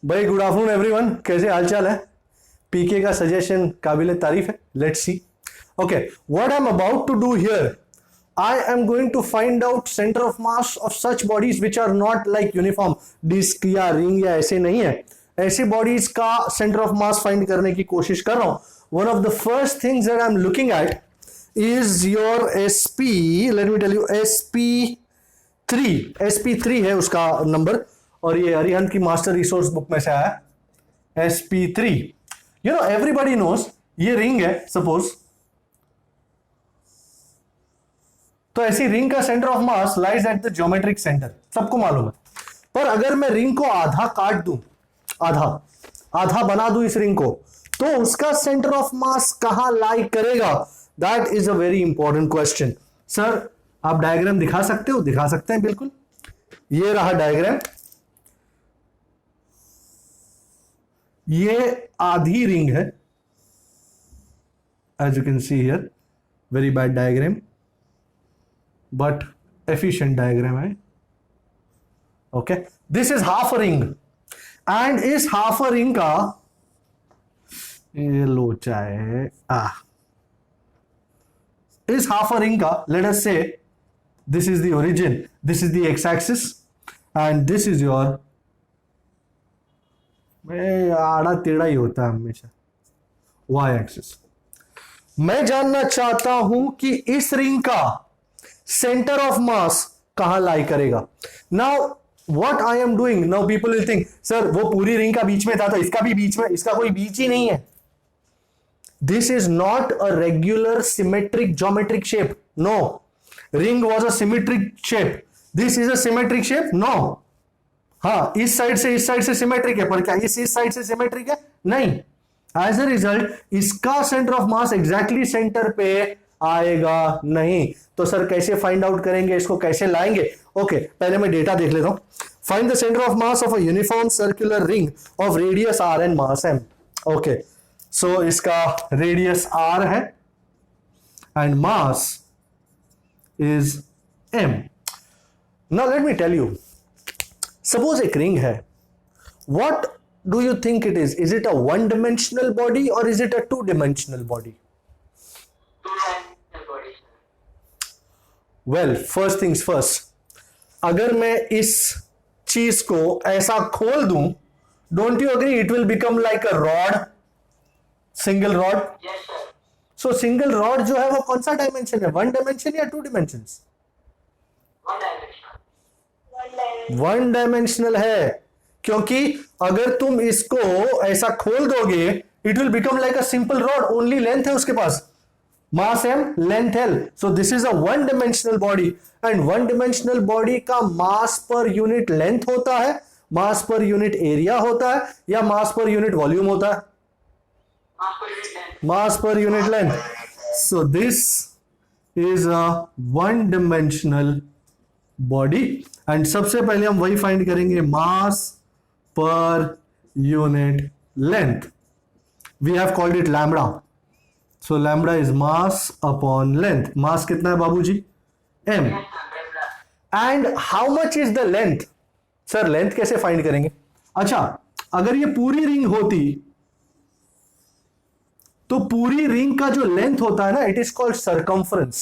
भाई good afternoon everyone, कैसे हालचाल है? पीके का सजेशन काबिल तारीफ है. Let's see. Okay, what I am about to do here, I am going to find out center of mass of such bodies which are not like uniform disc या ring या ऐसे नहीं है. ऐसे बॉडीज का सेंटर ऑफ मास फाइंड करने की कोशिश कर रहा हूं. One of the first things that I am looking at is your SP. Let me tell you, SP3 है उसका नंबर, और ये अरिहंत की मास्टर रिसोर्स बुक में से आया. SP3, you know everybody knows, ये रिंग है सपोज. तो ऐसी रिंग का centre of mass lies at the geometric centre, सबको मालूम है. पर अगर मैं रिंग को आधा काट दूं, आधा बना दूं इस रिंग को, तो उसका सेंटर ऑफ मास कहां लाई करेगा? That is a very important question. Sir आप डायग्राम दिखा सकते हो? दिखा सकते हैं, बिल्कुल. ये रहा डायग्राम. ये आधी रिंग है, as you can see here. Very bad diagram but efficient diagram है. Okay, this is half a ring, and इस half a ring का ये लोचा है. इस half a ring का, let us say this is the origin, this is the x-axis, and this is your, आड़ा टेढ़ा ही होता है हमेशा, y-axis. मैं जानना चाहता हूं कि इस रिंग का सेंटर ऑफ मास कहां लाई करेगा. Now what I am doing, now people will think sir वो पूरी रिंग का बीच में था तो इसका भी बीच में, इसका कोई बीच ही नहीं है. This is not a regular symmetric geometric shape. No, ring was a symmetric shape. This is a symmetric shape. No. हाँ, इस साइड से सिमेट्रिक है, पर क्या इस साइड से सिमेट्रिक है? नहीं. एज अ रिजल्ट इसका centre of mass exactly centre पे आएगा नहीं. तो सर कैसे फाइंड आउट करेंगे, इसको कैसे लाएंगे? ओके, पहले मैं डेटा देख लेता हूं. Find the centre of mass of a uniform circular ring of radius R and mass M. Okay, so इसका रेडियस R है and mass is M. Now let me tell you, suppose एक ring है. What do you think it is? Is it a one dimensional body और is it a two dimensional body? Well, first things first, अगर मैं इस चीज को ऐसा खोल दूं, don't you agree it will become like a rod, single rod. So single rod जो है वो कौन सा डायमेंशन है, वन डायमेंशन या टू डायमेंशन? वन डायमेंशनल है, क्योंकि अगर तुम इसको ऐसा खोल दोगे it will become like a simple rod. Only length है उसके पास, mass M, length L. So this is a one dimensional body, and one dimensional body का mass per unit length होता है, mass per unit area होता है, या mass per unit volume होता है? mass per unit length. So this is a one dimensional body, and सबसे पहले हम वही फाइंड करेंगे, mass per unit length. We have called it lambda. So lambda is mass upon length. Mass कितना है बाबूजी? M. And how much is the length? Sir length कैसे find करेंगे? अच्छा, अगर ये पूरी रिंग होती तो पूरी रिंग का जो लेंथ होता है ना, it is called circumference.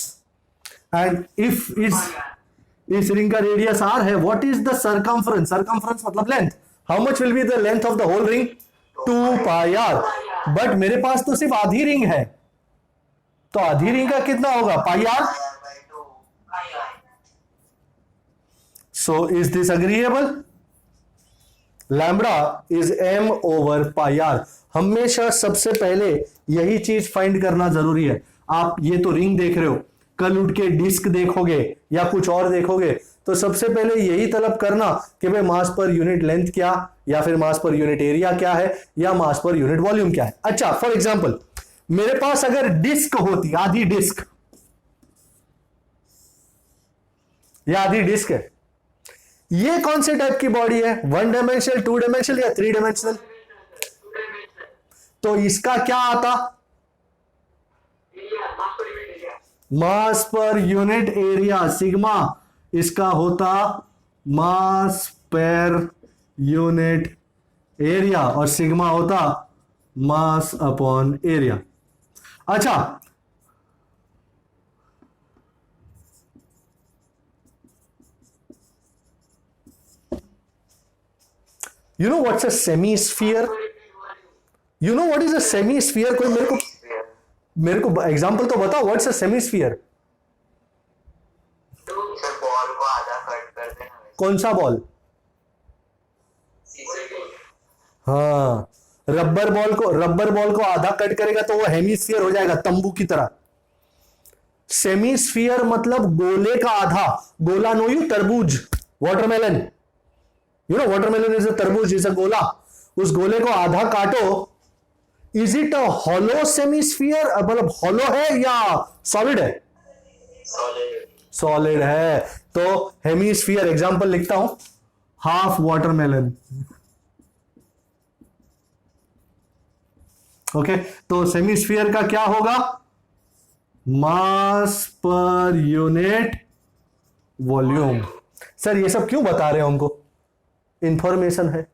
And if इस रिंग का रेडियस R है, what is the circumference? Circumference मतलब length. How much will be the length of the whole ring? 2πr. But मेरे पास तो सिर्फ आधी रिंग है, तो आधी रिंग का कितना होगा? πr. So is this agreeable? Lambda is M over πr. हमेशा सबसे पहले यही चीज फाइंड करना जरूरी है. आप ये तो रिंग देख रहे हो, कल उठ के डिस्क देखोगे या कुछ और देखोगे, तो सबसे पहले यही तलब करना कि भाई मास पर यूनिट लेंथ क्या, या फिर मास पर यूनिट एरिया क्या है, या मास पर यूनिट वॉल्यूम क्या है. अच्छा, फॉर एग्जाम्पल मेरे पास अगर डिस्क होती, आधी डिस्क, या आधी डिस्क है, ये कौन से टाइप की बॉडी है? वन डायमेंशनल, टू डायमेंशनल या थ्री डायमेंशनल? तो इसका क्या आता? मास पर यूनिट एरिया, सिग्मा. इसका होता मास पर यूनिट एरिया, और सिग्मा होता मास अपॉन एरिया। अच्छा, you know what's a semi sphere? You know what is a semi sphere? कोई मेरे को एग्जांपल तो बताओ, what's a semi sphere? Ball को आधा कट कर देना। कौन सा बॉल? हाँ, रबर बॉल को आधा कट करेगा तो वो हेमीस्फीयर हो जाएगा, तंबू की तरह। सेमी स्फीयर मतलब गोले का आधा। गोला नो यू, तरबूज, watermelon, you know watermelon is a तरबूज, इज अ गोला। उस गोले को आधा काटो। Is it a hollow semisphere? मतलब हॉलो है या सॉलिड है? सॉलिड है। तो हेमीस्फीयर एग्जांपल लिखता हूं, हाफ वाटरमेलन। ओके, तो सेमीस्फीयर का क्या होगा? मास पर यूनिट वॉल्यूम। सर ये सब क्यों बता रहे हो हमको? इंफॉर्मेशन है,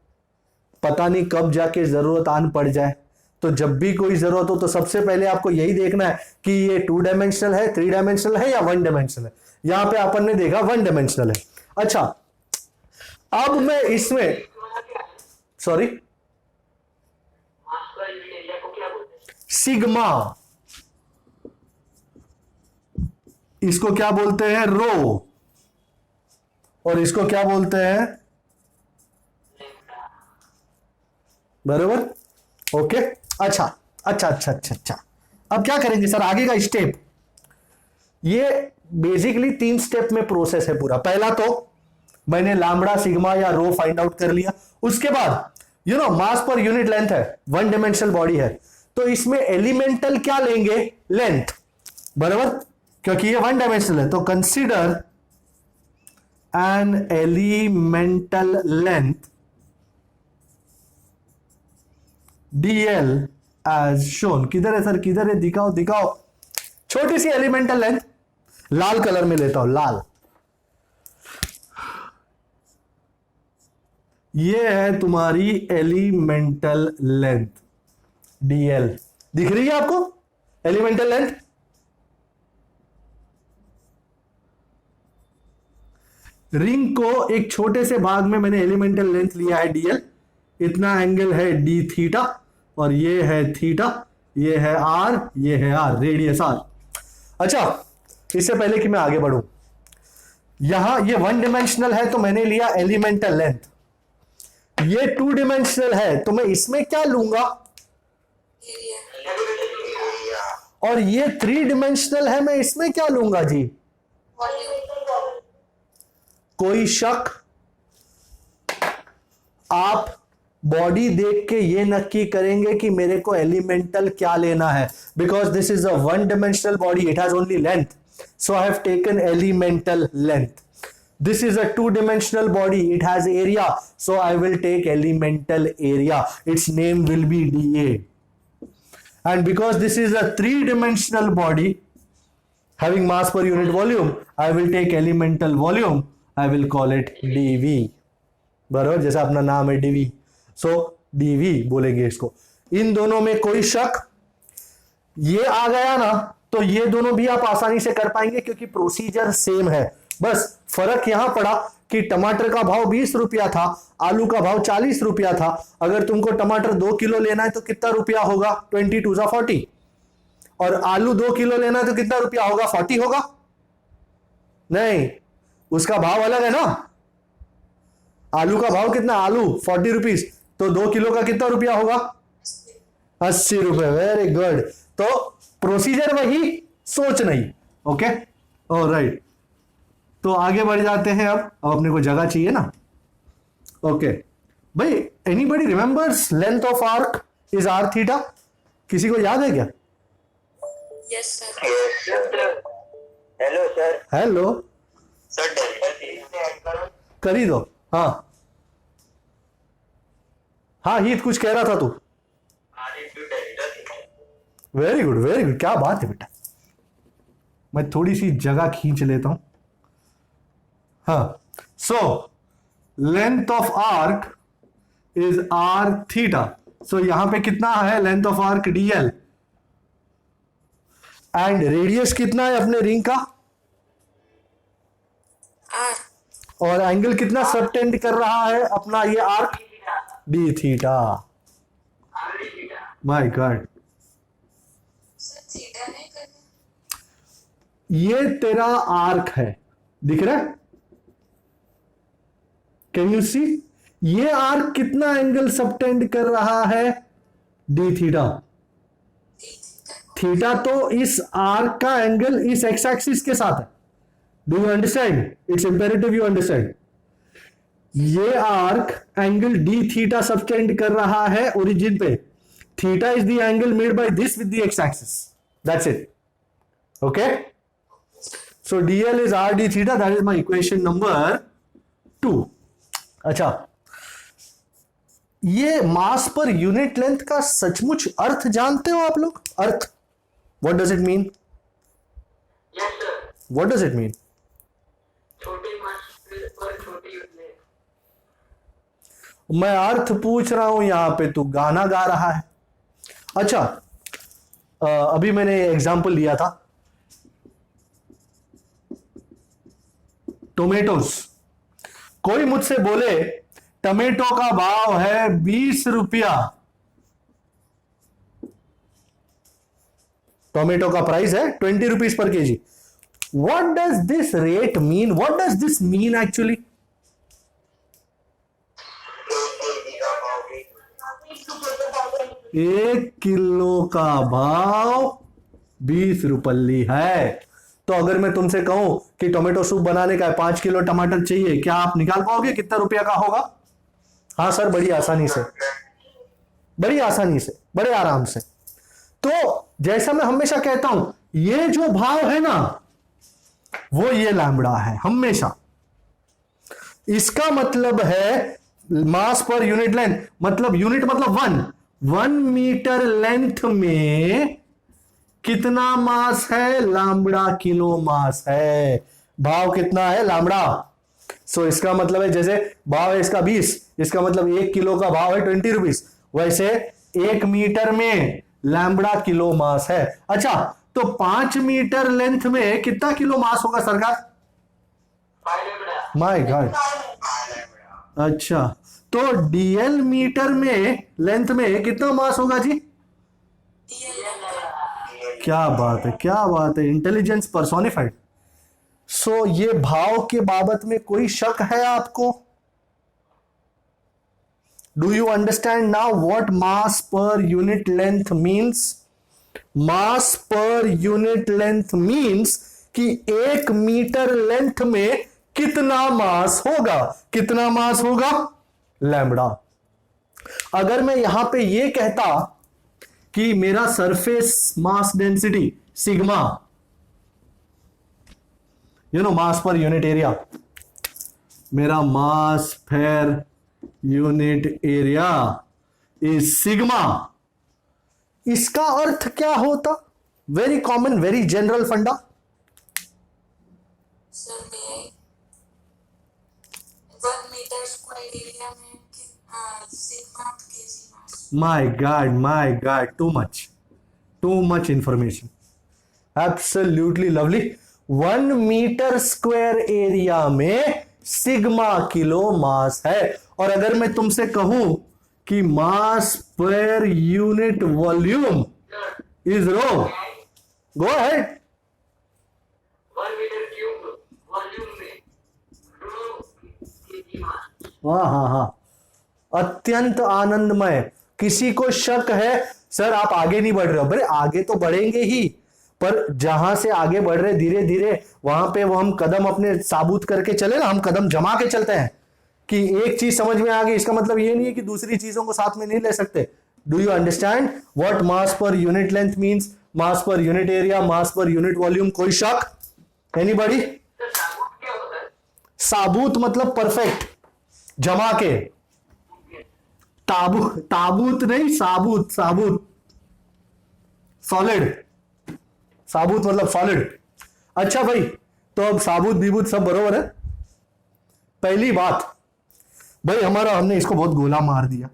पता नहीं कब जाके जरूरत आन पड़ जाए। तो जब भी कोई जरूरत हो तो सबसे पहले आपको यही देखना है कि ये 2 डायमेंशनल है, 3 डायमेंशनल है या 1 डायमेंशनल है। यहां पे अपन ने देखा 1 डायमेंशनल है। अच्छा, अब मैं इसमें, सॉरी, सिग्मा, इसको क्या बोलते हैं? रो, और इसको क्या बोलते हैं? बरोबर, ओके। अच्छा अच्छा अच्छा अच्छा अच्छा, अब क्या करेंगे सर आगे का स्टेप? ये बेसिकली 3 स्टेप में प्रोसेस है पूरा। पहला तो मैंने लैम्बडा, सिग्मा या रो फाइंड आउट कर लिया। उसके बाद यू नो मास पर यूनिट लेंथ है, 1 डायमेंशनल बॉडी है, तो इसमें एलिमेंटल क्या लेंगे? लेंथ, बराबर, क्योंकि ये 1 डायमेंशनल है। तो consider an elemental length dl as shown. किधर है सर, किधर है? दिखाओ दिखाओ। छोटी सी एलिमेंटल लेंथ, लाल कलर में लेता हूं, लाल। ये है तुम्हारी एलिमेंटल लेंथ dl। दिख रही है आपको एलिमेंटल लेंथ? रिंग को एक छोटे से भाग में मैंने एलिमेंटल लेंथ लिया है dl। इतना एंगल है d थीटा, और ये है थीटा, ये है r, ये है r, रेडियस r। अच्छा, इससे पहले कि मैं आगे बढ़ूं, यहां ये 1 डिमेंशनल है तो मैंने लिया एलिमेंटल लेंथ। ये 2 डिमेंशनल है तो मैं इसमें क्या लूंगा? और ये 3 डिमेंशनल है, मैं इसमें क्या लूंगा जी? कोई शक? आप बॉडी देख के ये नक्की करेंगे कि मेरे को एलिमेंटल क्या लेना है, because this is a 1 dimensional body, it has only length, so I have taken elemental length. This is a 2-dimensional body, it has area, so I will take elemental area, its name will be dA. And because this is a 3-dimensional body having mass per unit volume, I will take elemental volume, I will call it dV। बराबर, जैसा अपना नाम है dV, so dV बोलेंगे इसको। इन दोनों में कोई शक? ये आ गया ना, तो ये दोनों भी आप आसानी से कर पाएंगे क्योंकि प्रोसीजर सेम है। बस फर्क यहां पड़ा कि टमाटर का भाव 20 रुपया था, आलू का भाव 40 रुपया था। अगर तुमको टमाटर 2 किलो लेना है तो कितना रुपया होगा? 22 जा 40। और आलू 2 किलो लेना है तो कितना रुपया होगा? 40 होगा? नहीं, उसका भाव अलग है ना। आलू का भाव कितना? आलू 40 रुपीज, तो 2 किलो का कितना रुपया होगा? 80 रुपए। Very good. तो प्रोसीजर वही, सोच नहीं। ओके, ऑलराइट, तो आगे बढ़ जाते हैं। अब अपने को जगह चाहिए ना। ओके भाई, anybody remembers length of arc is r theta? किसी को याद है क्या? Yes sir. Hello sir. Hello sir, delta कर ही दो। हाँ हाँ, हित कुछ कह रहा था तू। वेरी गुड वेरी गुड, क्या बात है बेटा। मैं थोड़ी सी जगह खींच लेता हूं। हाँ, so length of arc is r theta. So यहां पे कितना है length of arc dl, and radius कितना है अपने रिंग का, आर, और एंगल कितना सबटेंड कर रहा है अपना ये arc, D theta. My God, sir theta नहीं करना। ये तेरा आर्क है, दिख रहा है, कैन यू सी, ये आर्क कितना एंगल सबटेंड कर रहा है, डी थीटा। थीटा तो इस आर्क का एंगल इस एक्स एक्सिस के साथ है। Do you understand, it's imperative you understand. ये arc angle d theta subtend कर रहा है ओरिजिन पे। Theta is the angle made by this with the x axis, that's it, okay. So dl is r d theta, that is my equation number 2। अच्छा, ये मास पर unit length का सचमुच अर्थ जानते हो आप लोग? अर्थ, what does it mean? Yes sir, what does it mean? छोटे मास पर छोटी यूनिट। मैं अर्थ पूछ रहा हूं, यहां पे तू गाना गा रहा है। अच्छा, अभी मैंने एग्जांपल लिया था टोमेटोस। कोई मुझसे बोले टमेटो का भाव है 20 रुपया, टोमेटो का प्राइस है 20 rupees per KG. What does this rate mean, what does this mean actually? एक किलो का भाव 20 रुपल्ली है। तो अगर मैं तुमसे कहूं कि टोमेटो सूप बनाने का 5 किलो टमाटर चाहिए, क्या आप निकाल पाओगे कितना रुपया का होगा? हाँ सर, बड़ी आसानी से, बड़ी आसानी से, बड़े आराम से। तो जैसा मैं हमेशा कहता हूं, ये जो भाव है ना, वो ये लैम्बडा है हमेशा। इसका मतलब है मास पर यूनिट लेंथ, मतलब यूनिट मतलब 1 मीटर लेंथ में कितना मास है, लैम्बडा किलो मास है। भाव कितना है, लैम्बडा। सो इसका मतलब है, जैसे भाव है इसका 20, इसका मतलब 1 किलो का भाव है 20 रुपीज, वैसे 1 मीटर में लैम्बडा किलो मास है। अच्छा, तो 5 मीटर लेंथ में कितना किलो मास होगा सरकार? माय गॉड, अच्छा, तो डीएल मीटर में लेंथ में कितना मास होगा जी? क्या बात है, क्या बात है, इंटेलिजेंस पर्सोनिफाइड। सो ये भाव के बाबत में कोई शक है आपको? Do you understand now what मास पर यूनिट लेंथ मींस? मास पर यूनिट लेंथ मींस कि 1 मीटर लेंथ में कितना मास होगा, कितना मास होगा, लैम्बडा। अगर मैं यहां पे ये कहता कि मेरा surface mass density sigma, you know मास पर यूनिट एरिया, मेरा मास पर यूनिट एरिया इज सिग्मा, इसका अर्थ क्या होता? Very common, very general funda. Sir मैं 1 मीटर स्क्वायर एरिया में sigma kg mass. My God, too much information. Absolutely lovely. 1 metre square area में सिग्मा किलो मास है। और अगर मैं तुमसे कहूं कि मास पर unit volume is rho, go ahead. 1 metre cube volume में रो केजी मास। हाँ, अत्यंत आनंदमय। किसी को शक है सर आप आगे नहीं बढ़ रहे हो? बड़े आगे तो बढ़ेंगे ही, पर जहां से आगे बढ़ रहे धीरे धीरे वहां पे वो हम कदम अपने साबुत करके चले ना, हम कदम जमा के चलते हैं कि एक चीज समझ में आ गई, इसका मतलब ये नहीं है कि दूसरी चीजों को साथ में नहीं ले सकते। डू यू अंडरस्टैंड व्हाट मास पर यूनिट लेंथ मींस? मास पर यूनिट एरिया, मास पर यूनिट वॉल्यूम। कोई शक? एनीबॉडी? सर साबुत क्या होता है? साबुत मतलब परफेक्ट, जमा के। ताबूत नहीं, साबुत, सॉलिड। साबुत मतलब सॉलिड। अच्छा भाई, तो अब साबुत बीबूत सब बरोबर है। पहली बात, भाई हमने इसको बहुत गोला मार दिया।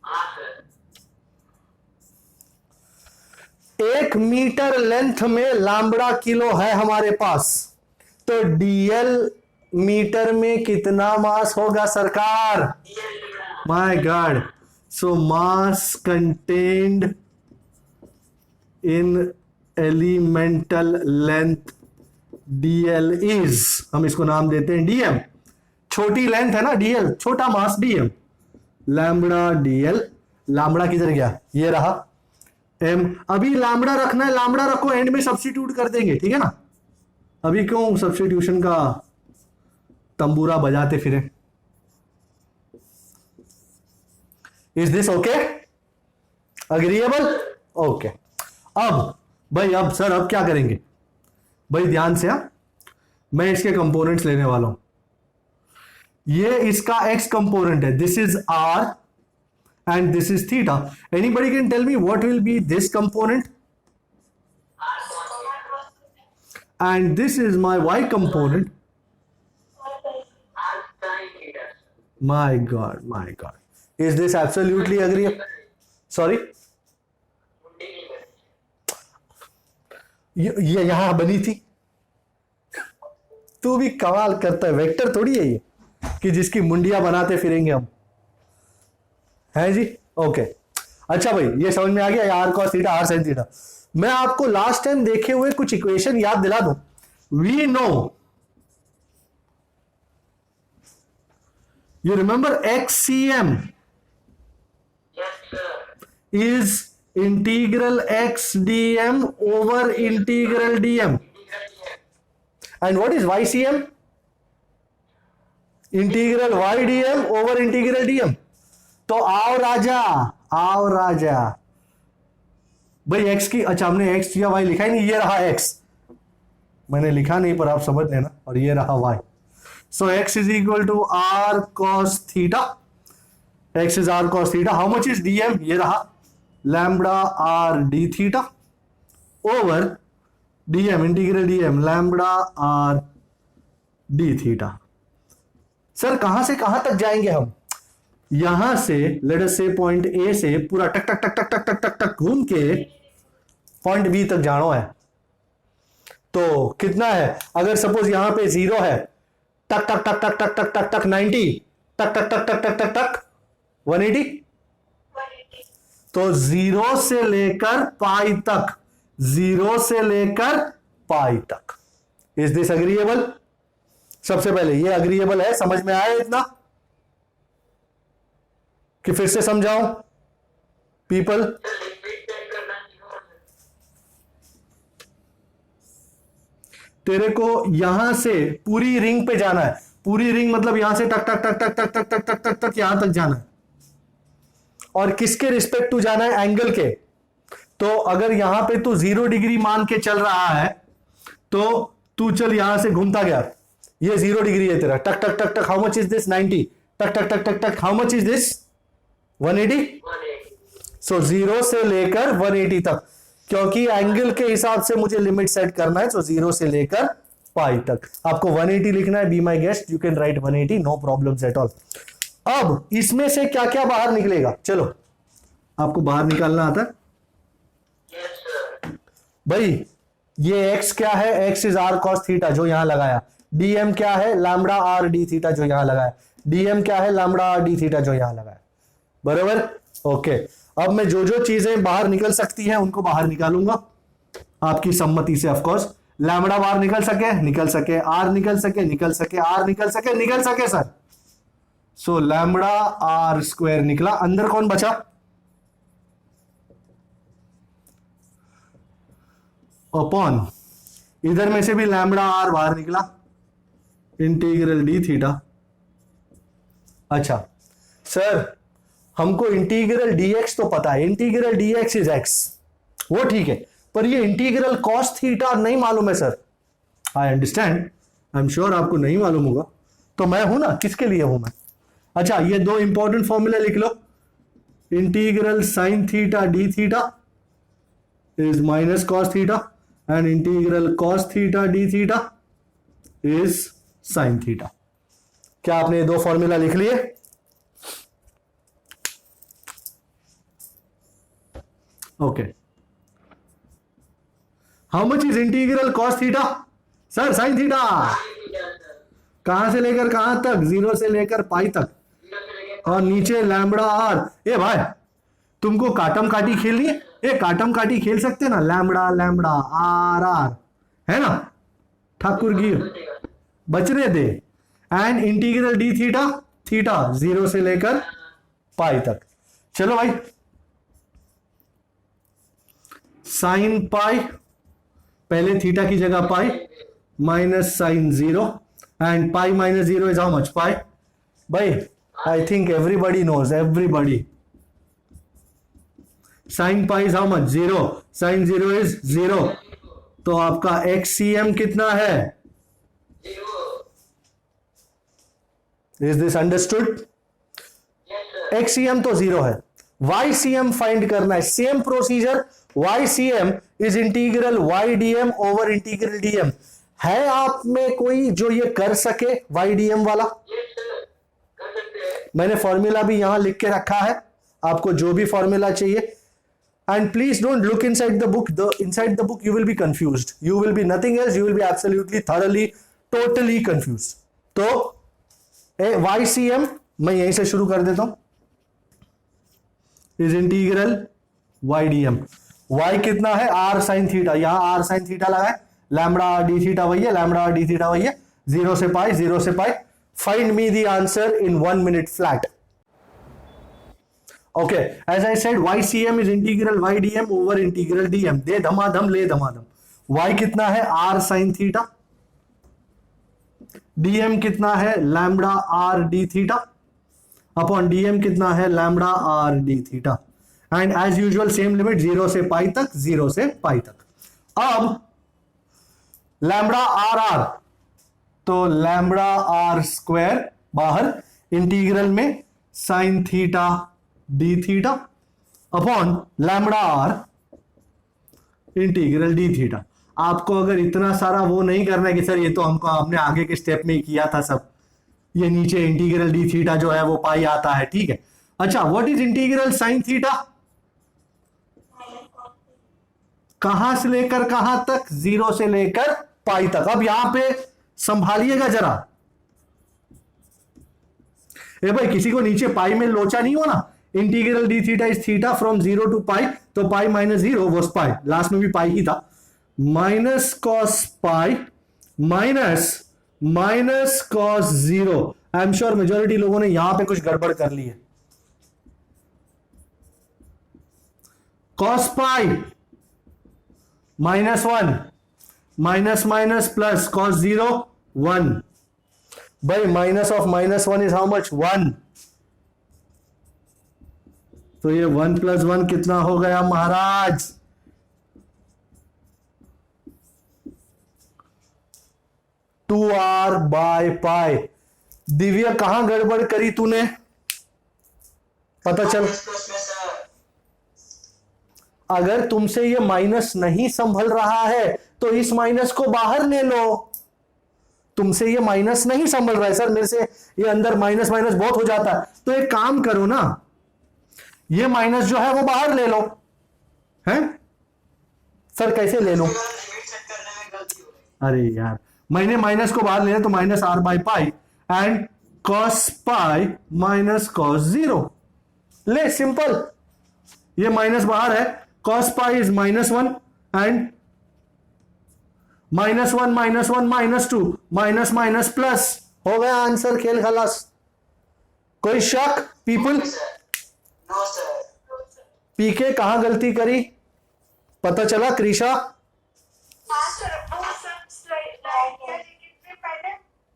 हाँ सर। 1 मीटर लेंथ में लैम्बडा किलो है हमारे पास, तो डीएल मीटर में कितना मास होगा सरकार? My god. So mass contained in elemental length DL is, हम इसको नाम देते हैं डीएम। छोटी लेंथ है ना डीएल, छोटा मास डीएम, लैम्बडा डीएल। लैम्बडा किधर गया? ये रहा एम। अभी लैम्बडा रखना है, लैम्बडा रखो, एंड में सब्स्टिट्यूट कर देंगे, ठीक है ना। अभी क्यों सब्स्टिट्यूशन का तंबूरा बजाते फिरे? Is this okay? Agreeable? Okay. अब भाई, अब सर अब क्या करेंगे भाई? ध्यान से, मैं इसके कंपोनेंट्स लेने वाला हूं। ये इसका एक्स कंपोनेंट है, this is r and this is theta. Anybody can tell me what will be this component? And this is my y component. My god, my god, is this absolutely agreeable? Sorry, ये यहां बनी थी। तू भी कमाल करता है, vector थोड़ी है ये कि जिसकी मुंडिया बनाते फिरेंगे हम, है जी। ओके, अच्छा भाई, ये समझ में आ गया, r cos theta r sine theta. मैं आपको लास्ट टाइम देखे हुए कुछ इक्वेशन याद दिला दूं। We know, you remember XCM Yes sir. is integral x dm over integral dm. And what is YCM? Integral y dm over integral dm. तो आओ राजा, आओ राजा भाई। x की, अच्छा हमने x या y लिखा ही नहीं, ये रहा x, मैंने लिखा नहीं पर आप समझ लेना, और ये रहा y। So x is equal to r cos theta. x is r cos theta. How much is dm? ये रहा lambda r d theta over dm, integral dm lambda r d theta। Sir कहां से कहां तक जाएंगे हम? यहां से लेट अस से पॉइंट ए से पूरा टक टक टक टक टक टक टक टक घूम के पॉइंट बी तक जाना है। तो कितना है? अगर सपोज यहां पे 0 है, टक टक टक टक टक टक टक टक 90, टक टक टक टक टक टक टक 180। तो 0 से लेकर पाई तक, 0 से लेकर पाई तक। Is this agreeable? सबसे पहले ये अग्रीएबल है, समझ में आया इतना कि फिर से समझाऊं पीपल? तेरे को यहां से पूरी रिंग पे जाना है, पूरी रिंग मतलब यहां से टक टक टक टक टक टक टक टक टक टक यहां तक जाना है। और किसके रिस्पेक्ट टू जाना है? एंगल के। तो अगर यहां पे तू 0 डिग्री मान के चल रहा है, तो तू चल यहां से घूमता गया, ये 0 डिग्री है तेरा, टक टक टक टक, हाउ मच इज दिस? 90, टक टक टक टक टक, हाउ मच इज दिस? 180। सो 0 से लेकर 180 तक, क्योंकि एंगल के हिसाब से मुझे लिमिट सेट करना है, तो 0 से लेकर पाई तक। आपको 180 लिखना है, be my guest, you can write 180, no problems at all. अब इसमें से क्या क्या बाहर निकलेगा? चलो, आपको बाहर निकालना आता है Yes sir. भाई। ये x क्या है? x is r cos theta जो यहां लगाया। dm क्या है? लैम्बडा r d थीटा जो यहां लगाया। dm क्या है? लैम्बडा r d थीटा जो यहां लगाया। बराबर? ओके। अब मैं जो जो चीजें बाहर निकल सकती हैं उनको बाहर निकालूंगा आपकी सम्मति से। ऑफकोर्स लैम्बडा बाहर निकल सके, निकल सके, r निकल सके, निकल सके, r निकल सके, निकल सके सर। सो लैम्बडा r स्क्वायर निकला। अंदर कौन बचा? अपॉन, इधर में से भी लैम्बडा r बाहर निकला, इंटीग्रल d थीटा। अच्छा सर, हमको इंटीग्रल dx तो पता है, इंटीग्रल dx इज x, वो ठीक है, पर ये इंटीग्रल cos थीटा नहीं मालूम है sir. I understand, I am sure आपको नहीं मालूम होगा, तो मैं हूं ना, किसके लिए हूं मैं? अच्छा, ये दो इंपॉर्टेंट फॉर्मूले लिख लो। Integral sine theta d theta is minus cos theta and integral cos theta d theta is sine theta. क्या आपने ये दो फॉर्मूला लिख लिए? Okay, how much is integral cos theta? Sir sine theta कहां से लेकर कहां तक? 0 से लेकर पाई तक, और नीचे लैम्बडा आर। ए भाई, तुमको काटम काटी खेलनी है? ए काटम काटी खेल सकते ना, लैम्बडा लैम्बडा आर आर, है ना? ठाकुर की बचने दे। And integral d theta, theta 0 से लेकर पाई तक। चलो भाई, साइन पाई, पहले थीटा की जगह pi, minus sine 0, and pi minus 0 is how much? Pi. भाई I think everybody knows, everybody, sine pi is how much? 0, sine 0 is 0। तो आपका एक्ससीएम कितना है? Is this understood? एक्ससीएम तो 0 है, वाईसीएम फाइंड करना है, same procedure. YCM is integral YDM over integral DM। है आप में कोई जो ये कर सके YDM वाला? मैंने फॉर्मूला भी यहां लिख के रखा है, आपको जो भी फॉर्मूला चाहिए। And please don't look inside the book, inside the book you will be confused, you will be nothing else, you will be absolutely thoroughly totally confused. तो YCM मैं यहीं से शुरू कर देता हूं, इज इंटीग्रल YDM। y कितना है? r साइन थीटा, यहां r साइन थीटा लगा है, लैम्बडा डी थीटा वही है, लैम्बडा डी थीटा वही है, 0 से पाई, 0 से pi. Find me the answer in 1 minute flat. Okay, as I said YCM is integral YDM over integral DM। दे धमाधम ले धमाधम। y कितना है? r sine theta. DM कितना है? Lambda r d theta upon DM कितना है? Lambda r d theta. And as usual same limit 0 से पाई तक, 0 से पाई तक। अब लैम्बडा आर आर, तो लैम्बडा आर स्क्वायर बाहर, इंटीग्रल में sine theta d theta upon lambda r integral d theta. आपको अगर इतना सारा वो नहीं करना है कि सर ये तो हमको आपने आगे के स्टेप में ही किया था सब, ये नीचे इंटीग्रल डी थीटा जो है वो पाई आता है, ठीक है। अच्छा, what is integral sine theta? कहां से लेकर कहां तक? 0 से लेकर पाई तक। अब यहां पे संभालिएगा जरा, ए भाई किसी को नीचे पाई में लोचा नहीं हो ना। Integral d theta is theta from 0 to pi, तो pi minus 0 was pi, last में भी पाई ही था, minus cos pi minus cos 0। I am sure majority लोगों ने यहां पे कुछ गड़बड़ कर ली है। Cos pi -1, minus minus plus cos 0 1। भाई minus of -1 is how much? 1। तो ये 1 + 1 कितना हो गया महाराज? (2r/π). दिव्या कहां गड़बड़ करी तूने? पता चल, अगर तुमसे ये माइनस नहीं संभल रहा है तो इस माइनस को बाहर ले लो। तुमसे ये माइनस नहीं संभल रहा है, सर मेरे से ये अंदर माइनस माइनस बहुत हो जाता है, तो एक काम करो ना, ये माइनस जो है वो बाहर ले लो। हैं सर कैसे ले लो? अरे यार, मैंने माइनस को बाहर लेना, तो -r/π and cos pi minus cos 0 ले, सिंपल। ये माइनस बाहर है, cos pi is -1 and -1 -1 -2 minus minus plus, हो गया आंसर, खेल खलास। कोई शक पीपल? No sir. पीके कहां गलती करी पता चला? क्रिशा हाँ सर, वो सब स्लाइड में पहले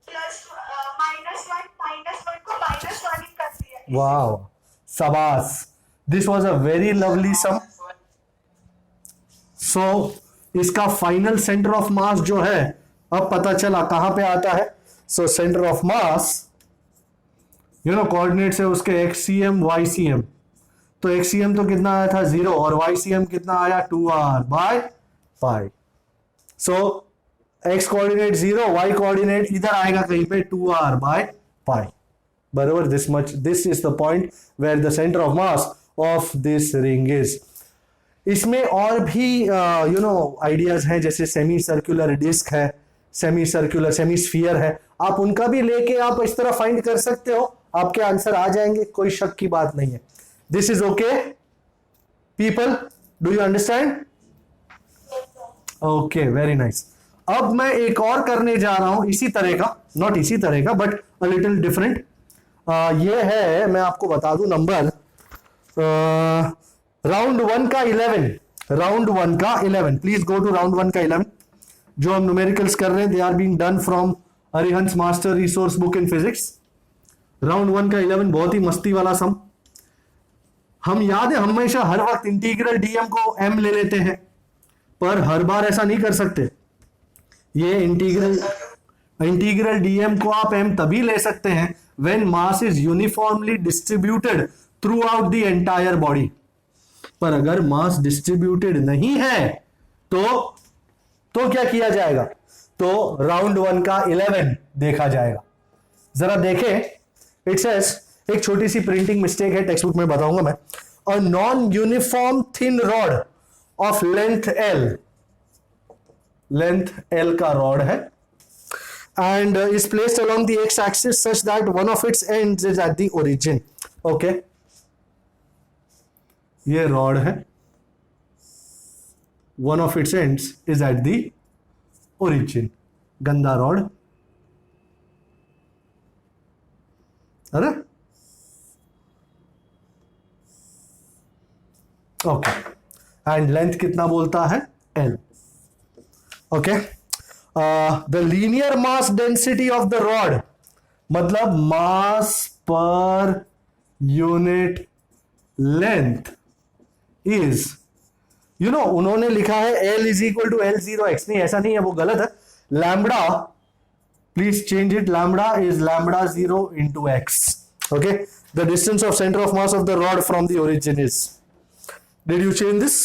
-1 को -1 ही कर दिया। वाह, शाबाश, this was a very lovely sum. So इसका फाइनल सेंटर ऑफ मास जो है अब पता चला कहां पे आता है। So centre of mass coordinates है उसके XCM YCM, तो XCM तो कितना आया था 0 और YCM कितना आया 2r/π। So x coordinate 0, y coordinate इधर आएगा कहीं पे 2r/π। पाई, बराबर. This is the point where the centre of mass of this ring is. इसमें और भी आइडियाज हैं, जैसे सेमी सर्कुलर डिस्क है, सेमी सर्कुलर सेमी स्फीयर है, आप उनका भी लेके आप इस तरह फाइंड कर सकते हो, आपके आंसर आ जाएंगे, कोई शक की बात नहीं है. This is okay people, do you understand? Okay, very nice. अब मैं एक और करने जा रहा हूं इसी तरह का, नॉट इसी तरह का बट अ लिटिल डिफरेंट. ये है, मैं आपको बता दूं नंबर राउंड 1 का 11. राउंड 1 का 11, प्लीज गो टू राउंड 1 का 11. जो हम न्यूमेरिकल्स कर रहे हैं, they are being done from Arihant's master resource book in physics. Round 1 का 11 बहुत ही मस्ती वाला सम. हम याद है हमेशा हर वक्त इंटीग्रल डीएम को एम ले लेते हैं, पर हर बार ऐसा नहीं कर सकते. ये इंटीग्रल डीएम को आप एम तभी ले सकते हैं when mass is uniformly distributed through out the entire body. पर अगर मास डिस्ट्रीब्यूटेड नहीं है तो क्या किया जाएगा? तो राउंड 1 का 11 देखा जाएगा. जरा देखें, इट सेज, एक छोटी सी प्रिंटिंग मिस्टेक है, टेक्स्ट बुक में बताऊंगा मैं. A non uniform thin rod of length L का रॉड है, and is placed along the x axis such that one of its ends is at the origin. Okay, ये rod है, one of its ends is at the origin. गंदा rod, अरे okay. And length कितना बोलता है? L. Okay. The linear mass density of the rod, मतलब मास पर unit length is, उन्होंने लिखा है L is equal to L0x. नहीं, ऐसा नहीं है, वो गलत है. Lambda, please change it, lambda is lambda 0 into x. Okay, the distance of center of mass of the rod from the origin is, did you change this?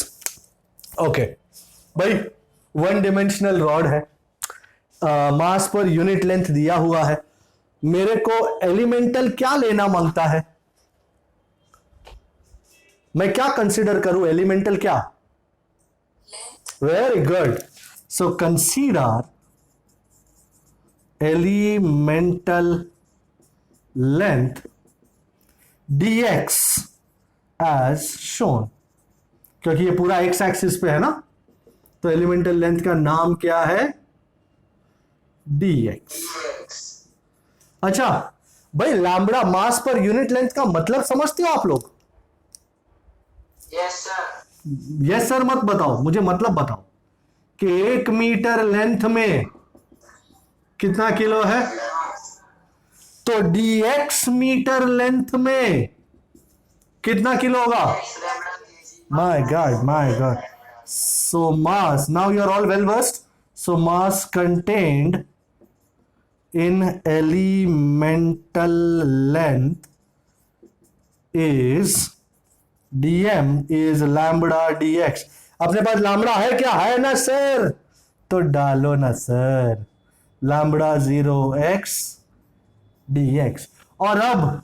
Okay भाई, one dimensional rod है, मास पर unit length दिया हुआ है, मेरे को elemental क्या लेना मांगता है? मैं क्या कंसीडर करूं? एलिमेंटल क्या? Very good. So consider elemental length dx as shown. क्योंकि ये पूरा x एक्सिस पे है ना, तो एलिमेंटल लेंथ का नाम क्या है? dx. अच्छा भाई, लैम्बडा मास पर यूनिट लेंथ का मतलब समझते हो आप लोग? Yes, sir. यस सर मत बताओ, मुझे मतलब बताओ कि 1 मीटर लेंथ में कितना किलो है? तो dx मीटर लेंथ में कितना किलो होगा? My god. So mass, now you are all well versed. So mass contained in elemental length is dm is lambda dx. अपने पास लैम्बडा है क्या? है ना सर? तो डालो ना सर, लैम्बडा 0x dx. और अब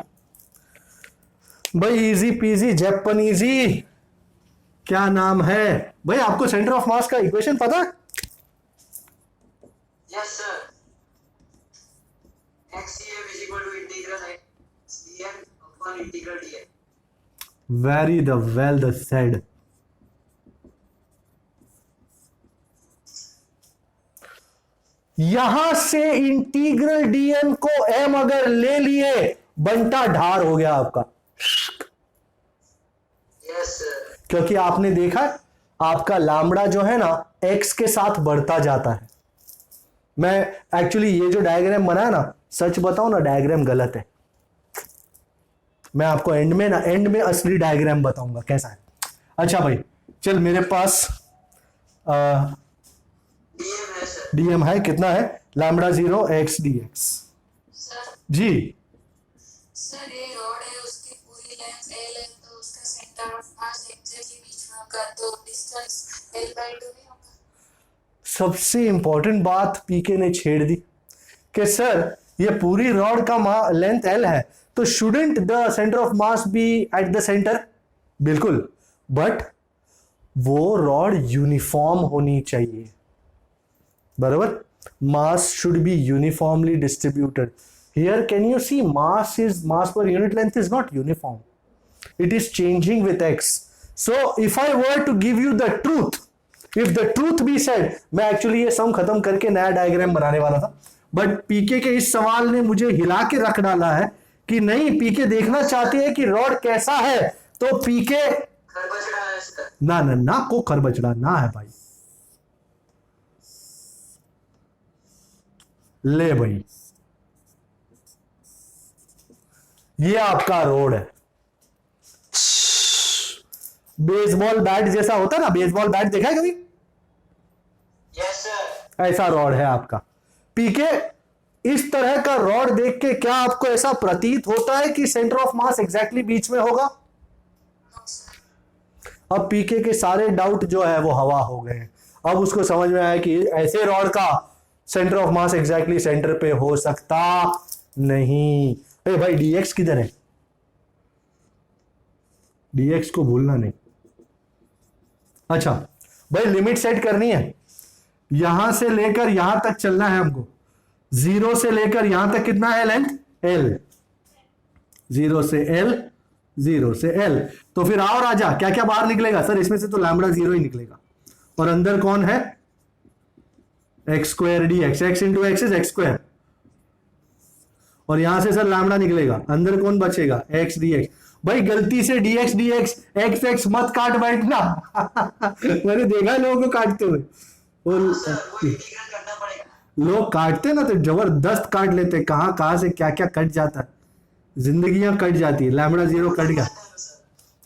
भाई इजी पीजी जैपनीजी, क्या नाम है भाई? आपको सेंटर ऑफ मास का इक्वेशन पता है? Yes, sir. xcf is equal to integral x dm upon integral dx. Very well said. यहां से इंटीग्रल डीएम को एम अगर ले लिए, बंटा ढार हो गया आपका. Yes, sir. क्योंकि आपने देखा आपका लैम्बडा जो है ना एक्स के साथ बढ़ता जाता है. मैं एक्चुअली ये जो डायग्राम बनाया ना, सच बताऊं ना, डायग्राम गलत है. मैं आपको एंड में असली डायग्राम बताऊंगा कैसा है. अच्छा भाई, चल मेरे पास dm है sir. डीएम है, कितना है? Lambda 0x dx. सर जी, सर ये रॉड है, उसकी पूरी लेंथ L है, तो उसका सेंटर ऑफ मास एग्जैक्टली बीच में होगा, तो डिस्टेंस L/2 नहीं होगा? सबसे इंपॉर्टेंट बात पीके ने छेड़ दी कि सर ये पूरी रॉड का लेंथ एल है, तो shouldn't the centre of mass be at the centre? बिल्कुल, बट वो रॉड यूनिफॉर्म होनी चाहिए, बराबर? Mass should be uniformly distributed. Here can you see mass पर unit length is not uniform, it is changing with x. So if I were to give you the truth, if the truth be said, मैं actually ये सम खत्म करके नया diagram बनाने वाला था, but पीके के इस सवाल ने मुझे हिला के रख डाला है कि नहीं, पीके देखना चाहते हैं कि रॉड कैसा है, तो पीके खरबचड़ा है सर। ना ना ना को खरबचड़ा ना है भाई. ले भाई, ये आपका रोड है. बेसबॉल बैट जैसा होता है ना, बेसबॉल बैट देखा है कभी? Yes sir. ऐसा रॉड है आपका. पीके इस तरह का रॉड देख के क्या आपको ऐसा प्रतीत होता है कि सेंटर ऑफ मास एग्जैक्टली बीच में होगा? नो सर, अब पीके के सारे डाउट जो है वो हवा हो गए. अब उसको समझ में आया कि ऐसे रॉड का centre of mass exactly centre पे हो सकता नहीं. अरे भाई, डीएक्स किधर है? डीएक्स को भूलना नहीं. अच्छा भाई, लिमिट सेट करनी है. यहां से लेकर यहां तक चलना है हमको. 0 से लेकर यहां तक कितना है लेंथ? एल. 0 से एल, 0 से एल. तो फिर आओ राजा, क्या क्या बाहर निकलेगा? सर इसमें से तो लैम्बडा 0 ही निकलेगा. और अंदर कौन है? X square D x. X into x is x square. और यहां से सर लैम्बडा निकलेगा. अंदर कौन बचेगा? X D x. भाई गलती से dx dx x x मत काट बैठना. मैंने देखा लोगों को काटते हुए. सर वो इंटीग्रल करना पड़ेगा। लोग काटते ना तो जबरदस्त काट लेते. कहां से क्या क्या कट जाता है. जिंदगियां कट जाती है. लैम्बडा 0 कट गया.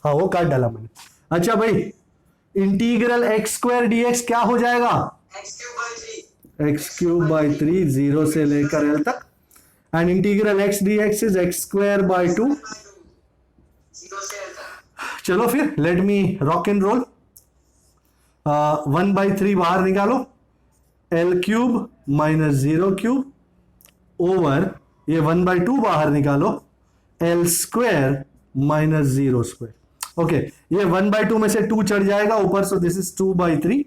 हाँ, वो काट डाला मैंने. अच्छा भाई, integral x square D x क्या हो जाएगा? x cube by 3। x³ by 3, 0 से लेकर l तक. And integral x dx is x² by 2. 0 से l तक। चलो फिर, let me rock and roll. 1/3 बाहर निकालो. l³ माइनस 0³ ओवर ये 1/2 बाहर निकालो. l² minus 0². ओके, ये 1/2 में से 2 चढ़ जाएगा ऊपर, सो this is 2/3.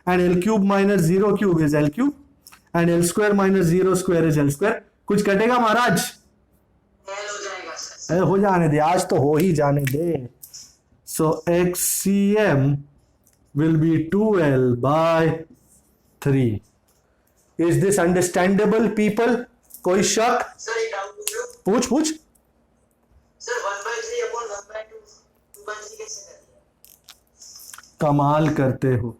And l³ minus 0³ is l³ and l² minus 0² is l². कुछ कटेगा महाराज? l हो जाएगा सर। हो जाने दे, आज तो हो ही जाने दे. सो xcm will be 2l by 3. Is this understandable people? कोई शक? सर एक डाउट पूछो। पूछ पूछ. सर 1/3 अपॉन 1/2 2/3 कैसे कर दिया? कमाल करते हो.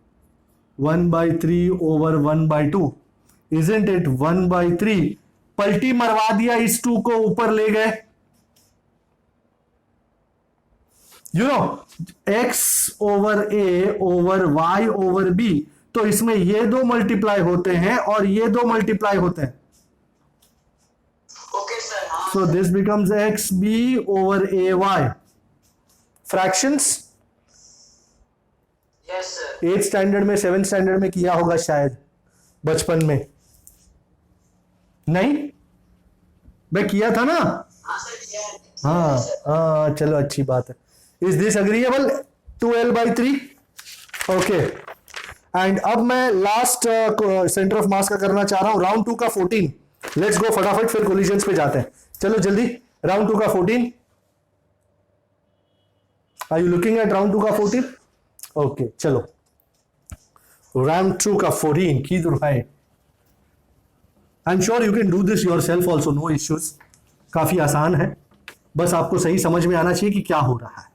1/3 ओवर 1/2. Isn't it? 1/3 पलटी मरवा दिया, इस 2 को ऊपर ले गए. You know, x over a over y over b, तो इसमें ये 2 मल्टीप्लाई होते हैं और ये 2 मल्टीप्लाई होते हैं. Okay sir. हाँ so this becomes xb over ay. Fractions yes sir. 8th standard में, 7th स्टैंडर्ड में किया होगा शायद, बचपन में. नहीं, मैं किया था ना. हाँ सर किया है। हाँ हाँ, चलो अच्छी बात है. Is this agreeable? 2l by 3. Okay, and अब मैं लास्ट सेंटर ऑफ मास का करना चाह रहा हूं. राउंड 2 का 14. लेट्स गो फटाफट, फिर कोलिजन्स पे जाते हैं. चलो जल्दी. राउंड 2 का 14. Are you looking at round 2 का 14? ओके चलो, राउंड 2 का 14 की भाई. I am sure you can do this yourself also, no issues. काफी आसान है, बस आपको सही समझ में आना चाहिए कि क्या हो रहा है.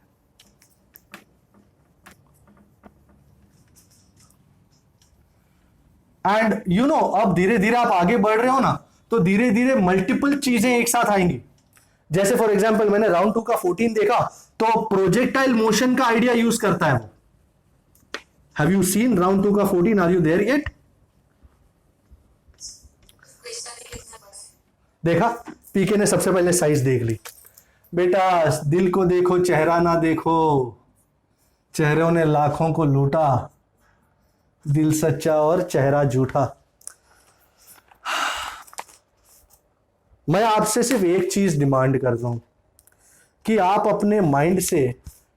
एंड यू नो, अब धीरे धीरे आप आगे बढ़ रहे हो ना, तो धीरे धीरे मल्टीपल चीजें एक साथ आएंगी. जैसे फॉर एग्जांपल मैंने राउंड 2 का 14 देखा, तो प्रोजेक्टाइल मोशन का आइडिया यूज करता है वो. हैव यू सीन राउंड 2 का 14? Are you there yet? Question ही लिखना पड़ा है। देखा, पीके ने सबसे पहले साइज देख ली. बेटा दिल को देखो, चेहरा ना देखो. चेहरों ने लाखों को लूटा, दिल सच्चा और चेहरा झूठा. मैं आपसे सिर्फ एक चीज डिमांड करता हूं कि आप अपने माइंड से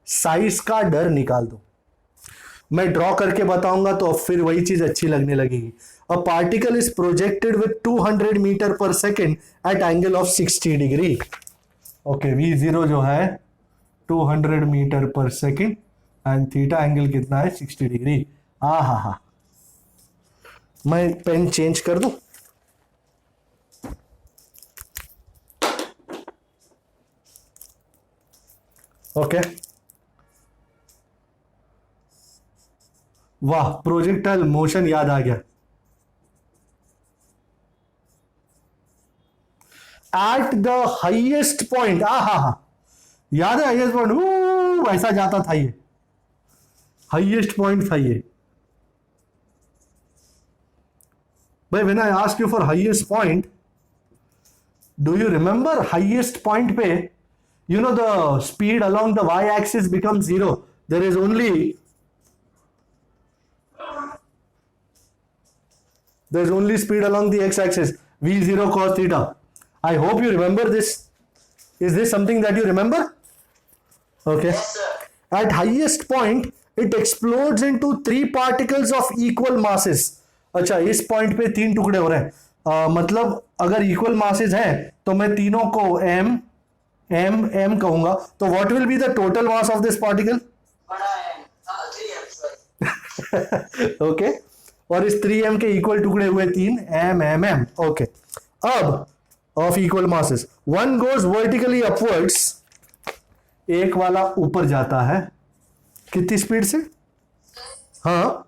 साइज का डर निकाल दो। मैं ड्रॉ करके बताऊंगा तो फिर वही चीज अच्छी लगने लगेगी। A particle is projected with 200 metre पर second at angle of 60 degree. Okay, V0 जो है 200 मीटर पर सेकेंड एंड थीटा एंगल कितना है 60 डिग्री। हा, मैं पेन चेंज कर दूं। ओके, वाह, प्रोजेक्टाइल मोशन याद आ गया। एट द हाइएस्ट पॉइंट, हा, याद है हाइएस्ट पॉइंट, ऐसा जाता था ये, हाइएस्ट पॉइंट था ये भाई। When I ask you for highest point, do you remember highest point पे you know the speed along the y-axis becomes 0. There is only speed along the x-axis, v0 cos theta. I hope you remember this. Is this something that you remember? Okay. Yes, sir. At highest point, it explodes into 3 particles of equal masses. अच्छा, इस point पे 3 टुकड़े हो रहे हैं। मतलब अगर equal masses हैं तो मैं तीनों को m कहूंगा। तो what will be the total mass of this particle? बड़ा M, 3M, sorry. ओके, और इस 3m के इक्वल टुकड़े हुए 3 m। ओके, अब of equal masses, one goes vertically upwards, एक वाला ऊपर जाता है कितनी स्पीड से? हाँ,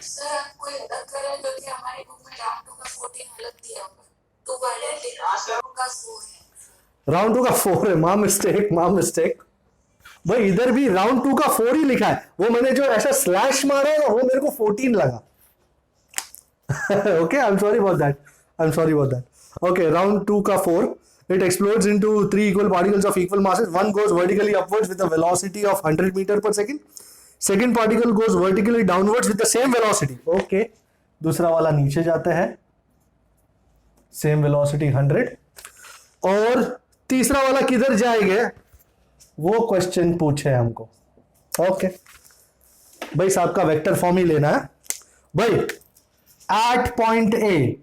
सर आपको याद करें जो कि हमारी बुक में राउंड 2 का 14 अलग दिया होगा, 2 का आइडेंटिटी का 4 है। राउंड 2 का 4 है। माँ मिस्टेक भाई, इधर भी राउंड 2 का 4 ही लिखा है। वो मैंने जो ऐसा स्लैश मारा है ना, वो मेरे को 14 लगा। Okay, I am sorry about that. Okay, round 2 का 4, it explodes into 3 equal particles of equal masses. One goes vertically upwards with a velocity of 100 meter per second. Second particle goes vertically downwards with the same velocity. Okay, दूसरा वाला नीचे जाता है, same velocity 100, और तीसरा वाला किधर जाएगा वो क्वेश्चन पूछे हमको। ओके भाई, साहब का वेक्टर फॉर्म ही लेना है भाई। At point A,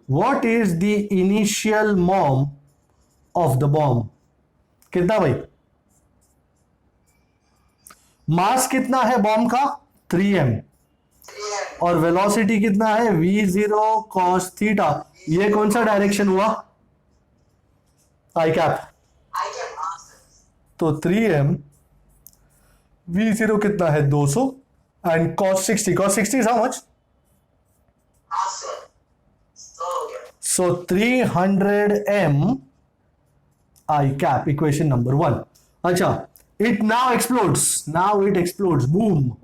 what is the initial mom of the bomb? कितना भाई? मास कितना है बॉम्ब का? 3m, और वेलोसिटी कितना है? v0 cos theta. ये कौन सा डायरेक्शन हुआ? आई कैप। तो 3m, v0 कितना है? 200, and cos 60 is how much? So 300m I cap, equation number 1. अच्छा, it now explodes, boom,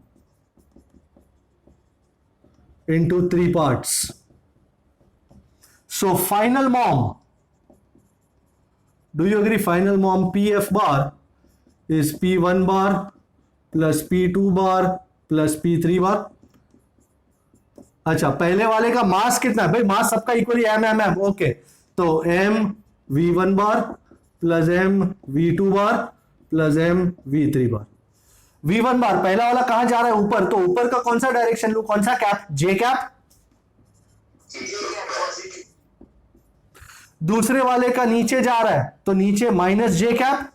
into 3 parts. So final mom, do you agree? Final mom Pf bar is P1 bar plus P2 bar plus P3 bar. अच्छा, पहले वाले का मास कितना है भाई? मास सबका equally m। Okay, तो m v1 बार प्लस m v2 बार plus m v3 बार। v1 बार पहला वाला कहां जा रहा है? ऊपर। तो ऊपर का कौन सा डायरेक्शन लू? कौन सा कैप? j cap. दूसरे वाले का नीचे जा रहा है तो नीचे माइनस j कैप,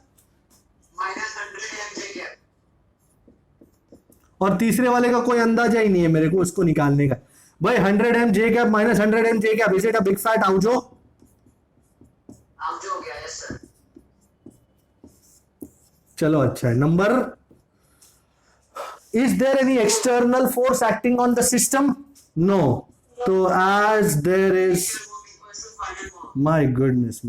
और तीसरे वाले का कोई अंदाजा ही नहीं है मेरे को उसको निकालने का भाई। 100m j cap minus 100m j cap, is it a big fat आउजो? आउजो हो गया, यस सर। चलो अच्छा है। Number, is there any external force acting on the system? No. तो as there is, my goodness,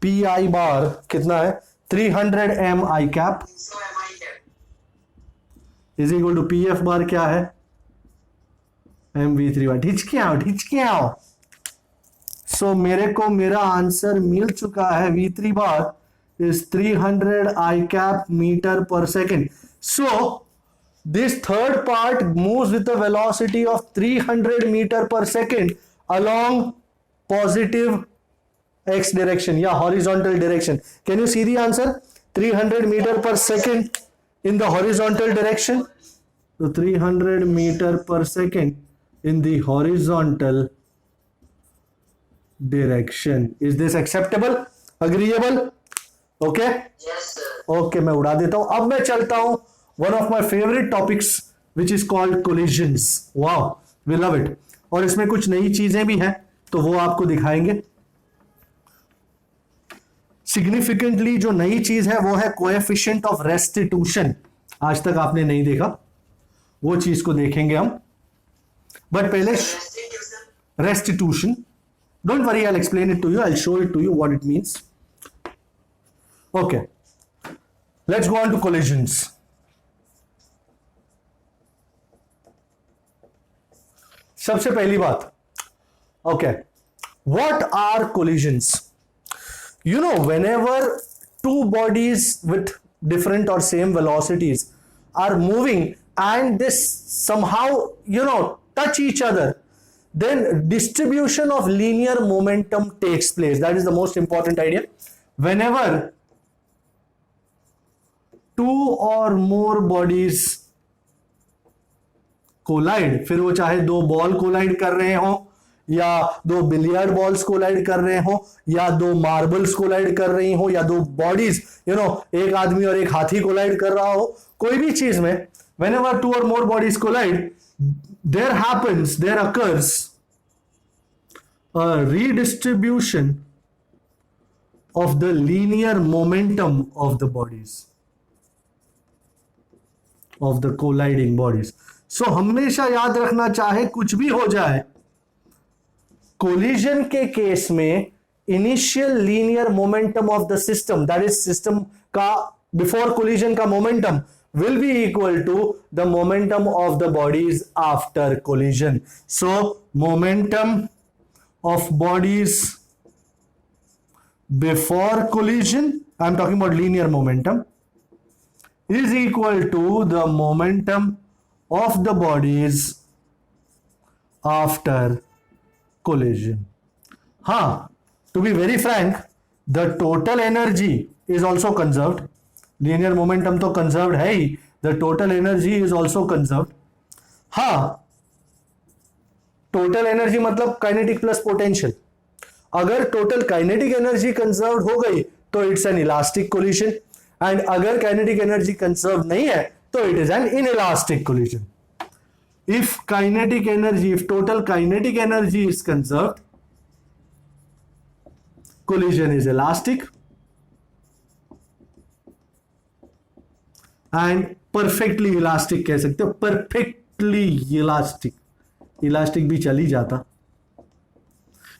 p i bar कितना है? 300m i cap is equal to p f bar क्या है? mv3 बार। ढिचके आओ। सो मेरे को मेरा आंसर मिल चुका है। v3 bar is 300 i cap metre पर second. So this third part moves with a velocity of 300 meter per second along positive x direction, yeah, horizontal direction. Can you see the answer? 300 meter per second in the horizontal direction. So 300 meter per second in the horizontal direction. Is this acceptable? Agreeable? Okay? Yes, sir. Okay, मैं उड़ा देता हूं. अब मैं चलता हूं one of my favorite topics which is called collisions. Wow, we love it. और इसमें कुछ नई चीजें भी हैं तो वो आपको दिखाएंगे. सिग्निफिकेंटली जो नई चीज है वो है कोएफिशिएंट ऑफ रेस्टिट्यूशन. आज तक आपने नहीं देखा, वो चीज को देखेंगे हम. बट पहले Restitution. restitution. Don't worry, I'll explain it to you. I'll show it to you what it means. Okay. Let's go on to collisions. सबसे पहली बात. Okay. What are collisions? You know, whenever two bodies with different or same velocities are moving and this somehow, touch each other, then distribution of linear momentum takes place. That is the most important idea. Whenever two or more bodies collide, फिर वो चाहे दो ball collide कर रहे हो, या दो billiard balls collide कर रहे हो, या दो मार्बल्स कोलाइड कर रही हो, या दो बॉडीज, एक आदमी और एक हाथी कोलाइड कर रहा हो, कोई भी चीज में whenever two or more bodies collide, there occurs a redistribution of the linear momentum of the bodies, of the colliding bodies. So हमेशा याद रखना, चाहे कुछ भी हो जाए, कोलिजन के केस में initial linear momentum of the system, that is system का बिफोर कोलिजन का momentum, will be equal to the momentum of the bodies after collision. So momentum of bodies before collision, I'm talking about linear momentum, is equal to the momentum of the bodies after collision. To be very frank, the total energy is also conserved. Linear momentum तो conserved है ही, the total energy is also conserved. total energy मतलब kinetic plus potential. अगर total kinetic energy conserved हो गई तो it's an elastic collision, and अगर kinetic energy conserved नहीं है तो it is an inelastic collision. If total kinetic energy is conserved, collision is elastic and perfectly elastic कह सकते हो. perfectly elastic भी चली जाता.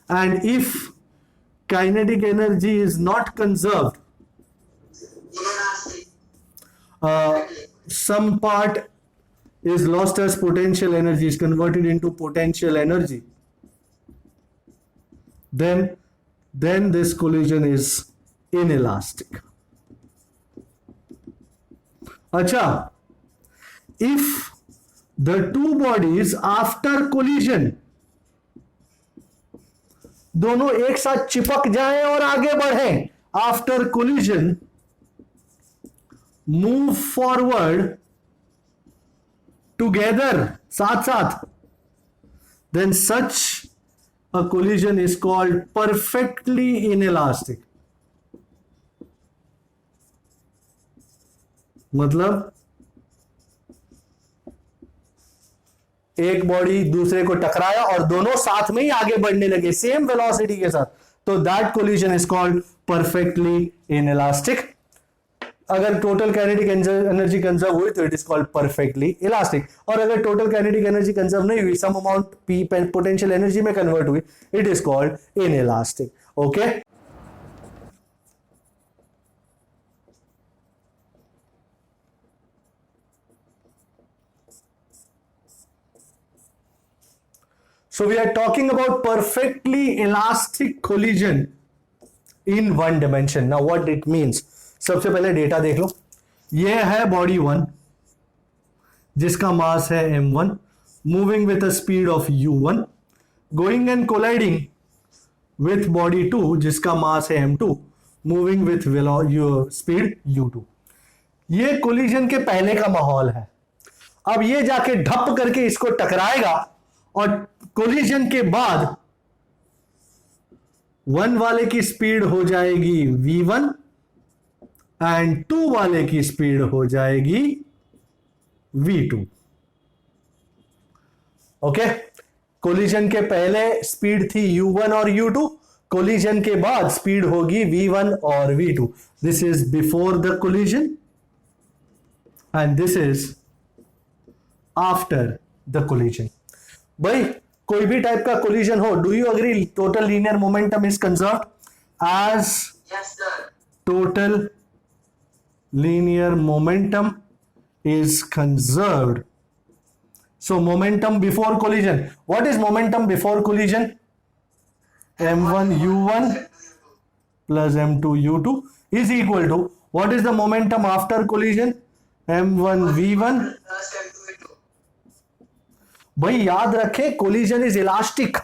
And if kinetic energy is not conserved, some part is lost as potential energy, is converted into potential energy, then this collision is inelastic. अच्छा, if the two bodies after collision दोनों एक साथ चिपक जाएं और आगे बढ़ें, after collision move forward together, साथ साथ, then such a collision is called perfectly inelastic. मतलब एक बॉडी दूसरे को टकराया और दोनों साथ में ही आगे बढ़ने लगे सेम वेलोसिटी के साथ, तो that collision is called perfectly inelastic. अगर टोटल काइनेटिक एनर्जी कंजर्व हुई तो it is called perfectly elastic, और अगर टोटल काइनेटिक एनर्जी कंजर्व नहीं हुई, some amount P potential energy में कन्वर्ट हुई, it is called inelastic. Okay, so we are talking about perfectly elastic collision in one dimension. Now what it means, सबसे पहले data देख लो. ये है body 1, जिसका मास है m1, moving with a speed of u1, going and colliding with body 2 जिसका मास है m2, moving with speed u2। ये कोलिजन के पहले का माहौल है। अब ये जाके ढप करके इसको टकराएगा और कोलिजन के बाद 1 वाले की स्पीड हो जाएगी v1 एंड 2 वाले की स्पीड हो जाएगी v2। ओके, कोलिजन के पहले स्पीड थी u1 और u2, कोलिजन के बाद स्पीड होगी v1 और v2। This is before the collision and this is after the collision. भाई कोई भी टाइप का कोलिजन हो, do you agree total linear momentum is conserved as Yes, sir. total linear momentum is conserved. So momentum before collision, what is momentum before collision? m1 u1 plus m2 u2 is equal to what is the momentum after collision? m1 v1 Plus M2 V2. भाई याद रखें collision is elastic.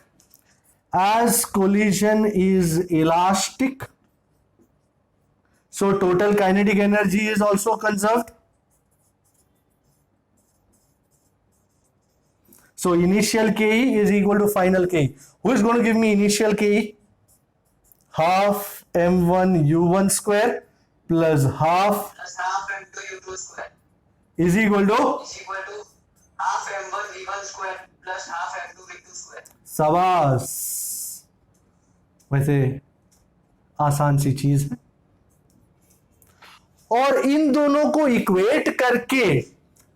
As collision is elastic, so total kinetic energy is also conserved. So initial Ke is equal to final Ke. Who is going to give me initial Ke? Half m1 u1 square plus half Plus half M2 U2 square is equal to is equal to half M1 V1 square plus half M2 V2 square. शाबाश। वैसे आसान सी चीज है। और इन दोनों को equate करके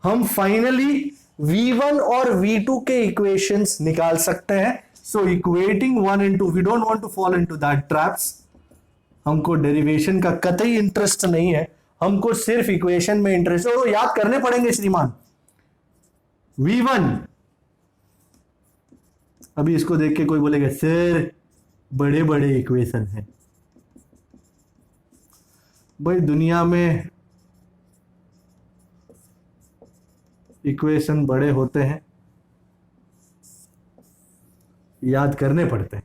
हम फाइनली v1 और v2 के इक्वेशंस निकाल सकते हैं। So equating 1 and 2, we don't want to fall into that traps. हमको डेरिवेशन का कतई इंटरेस्ट नहीं है, हमको सिर्फ इक्वेशन में इंटरेस्ट है और वो याद करने पड़ेंगे श्रीमान। v1, अभी इसको देख के कोई बोलेगा सर बड़े बड़े इक्वेशन हैं। भाई दुनिया में इक्वेशन बड़े होते हैं, याद करने पड़ते हैं।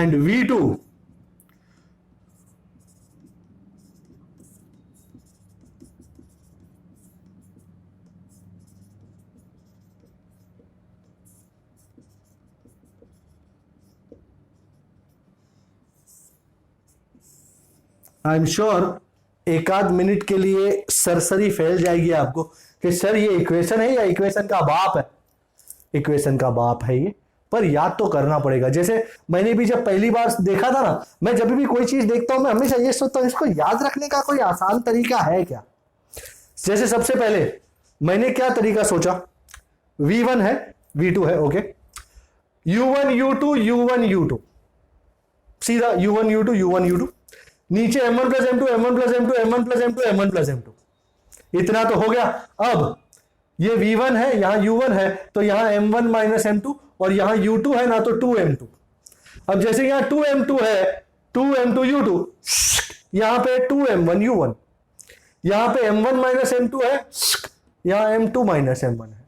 And v2 I am sure एक आध मिनट के लिए सरसरी फैल जाएगी आपको कि सर ये इक्वेशन है या इक्वेशन का बाप है। इक्वेशन का बाप है ये, पर याद तो करना पड़ेगा। जैसे मैंने भी जब पहली बार देखा था ना, मैं जब भी कोई चीज देखता हूं मैं हमेशा ये सोचता हूं इसको याद रखने का कोई आसान तरीका है क्या। जैसे सबसे पहले मैंने क्या तरीका सोचा, v1 है v2 है, okay, u1 u2 u1 u2, सीधा u1 u2 u1 u2, नीचे m1 plus m2 m1 plus m2 m1 plus m2 m1 plus m2, इतना तो हो गया। अब ये v1 है, यहां u1 है, तो यहां m1 माइनस m2 और यहां u2 है ना, तो 2m2। अब जैसे यहां 2m2 है, 2m2 u2, यहां पे 2m1 u1, यहां पे m1 माइनस m2 है, यहां m2 माइनस m1 है।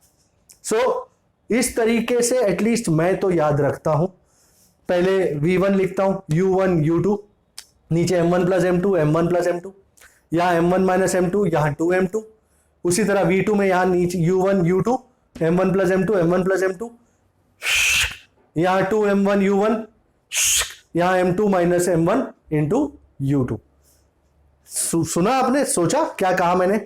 सो इस तरीके से एटलीस्ट मैं तो याद रखता हूं। पहले v1 लिखता हूं u1 u2, नीचे m1 plus m2 m1 plus m2, यहां m1 माइनस m2, यहां 2m2। उसी तरह v2 में यहां नीचे u1 u2 m1 plus m2 m1 plus m2, यहां 2m1 u1, यहां m2 minus m1 into u2। सुना आपने, सोचा क्या कहा मैंने?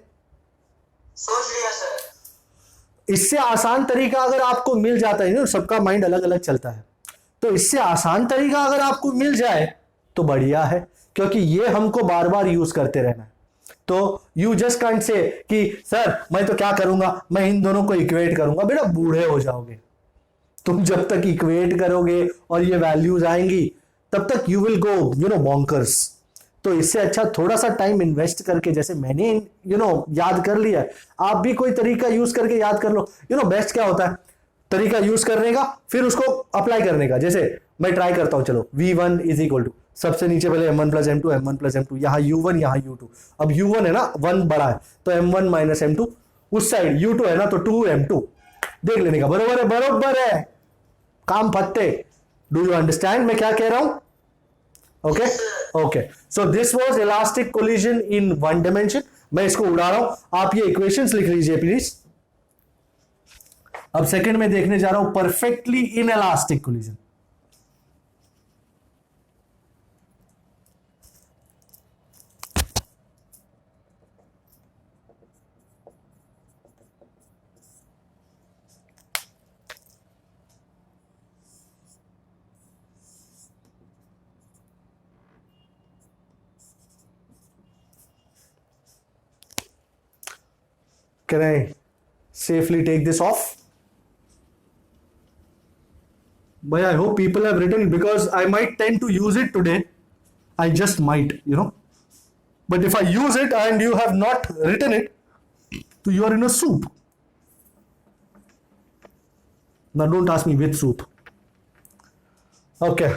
सोच लिया सर। इससे आसान तरीका अगर आपको मिल जाता है, सबका माइंड अलग अलग चलता है, तो इससे आसान तरीका अगर आपको मिल जाए तो बढ़िया है, क्योंकि ये हमको बार बार यूज करते रहना है। तो यू जस्ट कांट से कि सर मैं तो क्या करूंगा, मैं इन दोनों को इक्वेट करूंगा। बेटा बूढ़े हो जाओगे तुम, जब तक इक्वेट करोगे और ये वैल्यूज आएंगी तब तक यू विल गो बॉन्कर्स। तो इससे अच्छा थोड़ा सा टाइम इन्वेस्ट करके, जैसे मैंने याद कर लिया, आप भी कोई तरीका यूज करके याद कर लो। बेस्ट क्या होता है, तरीका यूज करने का फिर उसको अप्लाई करने का। जैसे मैं ट्राई करता हूं, चलो v1 इज इक्वल टू, सबसे नीचे पहले m1 plus m2 m1 plus m2, यहां u1 यहां u2। अब u1 है ना 1 बड़ा है, तो m1 माइनस m2, उस साइड U2 है ना, तो 2m2 देख लेने का। बरोबर है, बरोबर है, काम फत्ते। डू यू अंडरस्टैंड मैं क्या कह रहा हूं? Okay okay, so this was elastic collision in one dimension. मैं इसको उड़ा रहा हूं, आप ये इक्वेशंस लिख लीजिए प्लीज। अब सेकंड में देखने जा रहा हूं perfectly in elastic collision. Can I safely take this off? But I hope people have written, because I might tend to use it today. I just might, But if I use it and you have not written it, so you are in a soup. Now don't ask me which soup. Okay.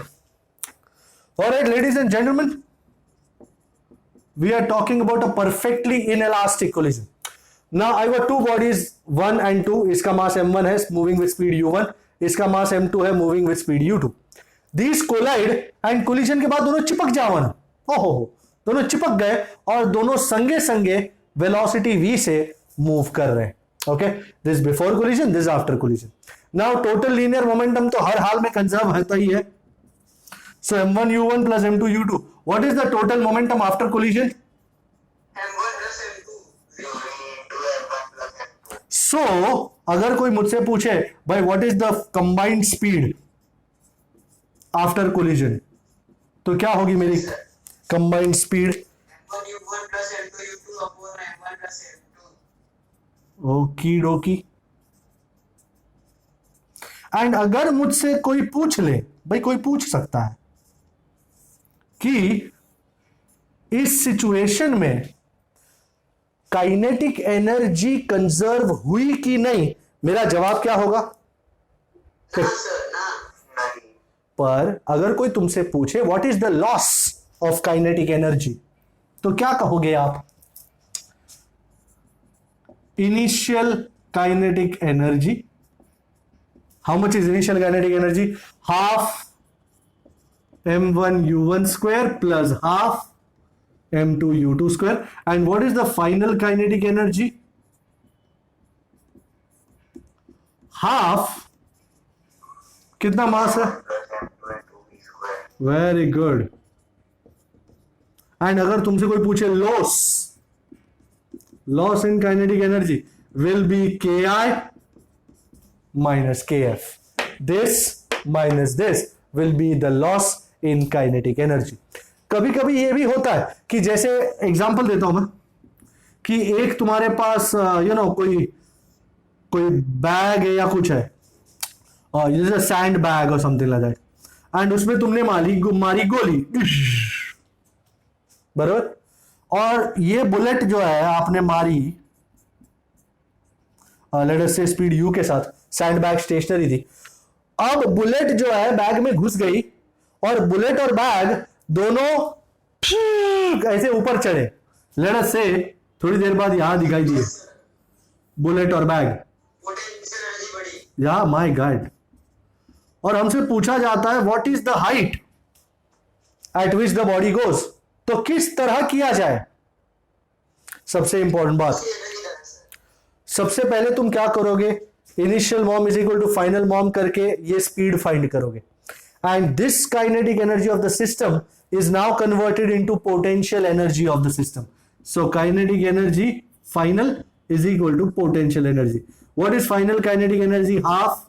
All right, ladies and gentlemen, we are talking about a perfectly inelastic collision. Now I got two bodies, 1 and 2. इसका mass m1 है, moving with speed u1. इसका mass m2 है, moving with speed u2. These collide and collision के बाद दोनों चिपक जावन। हो, दोनों चिपक गए और दोनों संगे संगे velocity v से move कर रहे हैं। Okay, this before collision, this after collision. Now total linear momentum तो हर हाल में कंजर्व होता ही है। So m1 u1 plus m2 u2. What is the total momentum after collision? m1 plus m2 So अगर कोई मुझसे पूछे भाई what is the combined speed after collision, तो क्या होगी मेरी combined speed? m1 u1 plus m2 u2 upon m1 plus m2. Oki डोकी। And अगर मुझसे कोई पूछ ले, भाई कोई पूछ सकता है कि इस सिचुएशन में काइनेटिक एनर्जी कंजर्व हुई कि नहीं, मेरा जवाब क्या होगा? ना सर, ना पर अगर कोई तुमसे पूछे what is the loss of kinetic energy, तो क्या कहोगे आप? Initial kinetic energy, how much is initial kinetic energy? Half m1 u1 square plus half m2 u2 square. And what is the final kinetic energy? Half, कितना मास है? Very good. And अगर तुमसे कोई पूछे loss in kinetic energy will be के आई minus के F, this minus this will be the loss in kinetic energy. कभी कभी ये भी होता है कि जैसे एग्जांपल देता हूं मैं कि एक तुम्हारे पास कोई बैग है या कुछ है, जैसे सैंड बैग और समथिंग लाइक दैट, एंड उसमें तुमने मारी गोली, बराबर, और ये बुलेट जो है आपने मारी लेट अस से स्पीड u के साथ, सैंड बैग स्टेशनरी थी, अब बुलेट जो है बैग में घुस गई और बुलेट और बैग दोनों ऐसे ऊपर चढ़े, लेट अस से थोड़ी देर बाद यहां दिखाई दिए बुलेट और बैग, पोटेंशियल एनर्जी बढ़ी। या माय गॉड। और हमसे पूछा जाता है what is the height eight which the body goes, तो किस तरह किया जाए? सबसे इंपॉर्टेंट बात, सबसे पहले तुम क्या करोगे? Initial mom is equal to final mom करके ये स्पीड फाइंड करोगे, and this kinetic energy of the system is now converted into potential energy of the system. So kinetic energy final is equal to potential energy. What is final kinetic energy? Half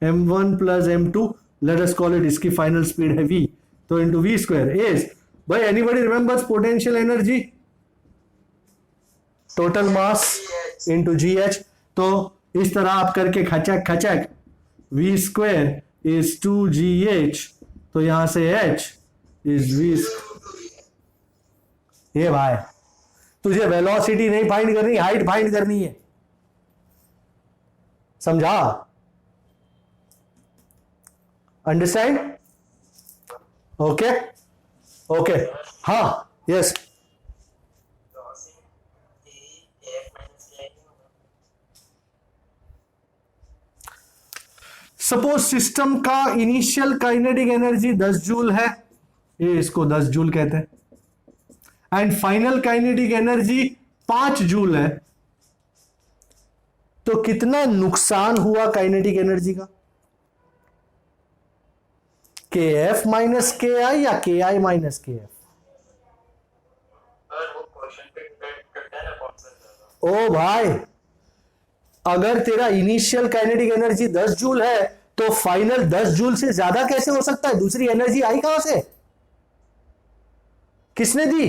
m1 plus m2, let us call it इसकी final speed है v, तो into v square is, by anybody remembers potential energy? Total mass into gh। तो इस तरह आप करके खचक v square is 2gh, तो यहां से h इज v। ये भाई तुझे वेलोसिटी नहीं फाइंड करनी, हाइट फाइंड करनी है, समझा? अंडरस्टैंड? ओके ओके, हाँ यस, सपोज सिस्टम का इनिशियल काइनेटिक एनर्जी 10 जूल है, ये इसको 10 जूल कहते हैं, and final kinetic energy 5 joule है, तो कितना नुकसान हुआ काइनेटिक एनर्जी का? के एफ माइनस के आई या के आई माइनस के एफ? और वो क्वेश्चन पे डिपेंड करता है ना कौन सा ज्यादा। ओ भाई, अगर तेरा इनिशियल काइनेटिक एनर्जी 10 जूल है तो फाइनल 10 जूल से ज्यादा कैसे हो सकता है? दूसरी एनर्जी आई कहां से? किसने दी?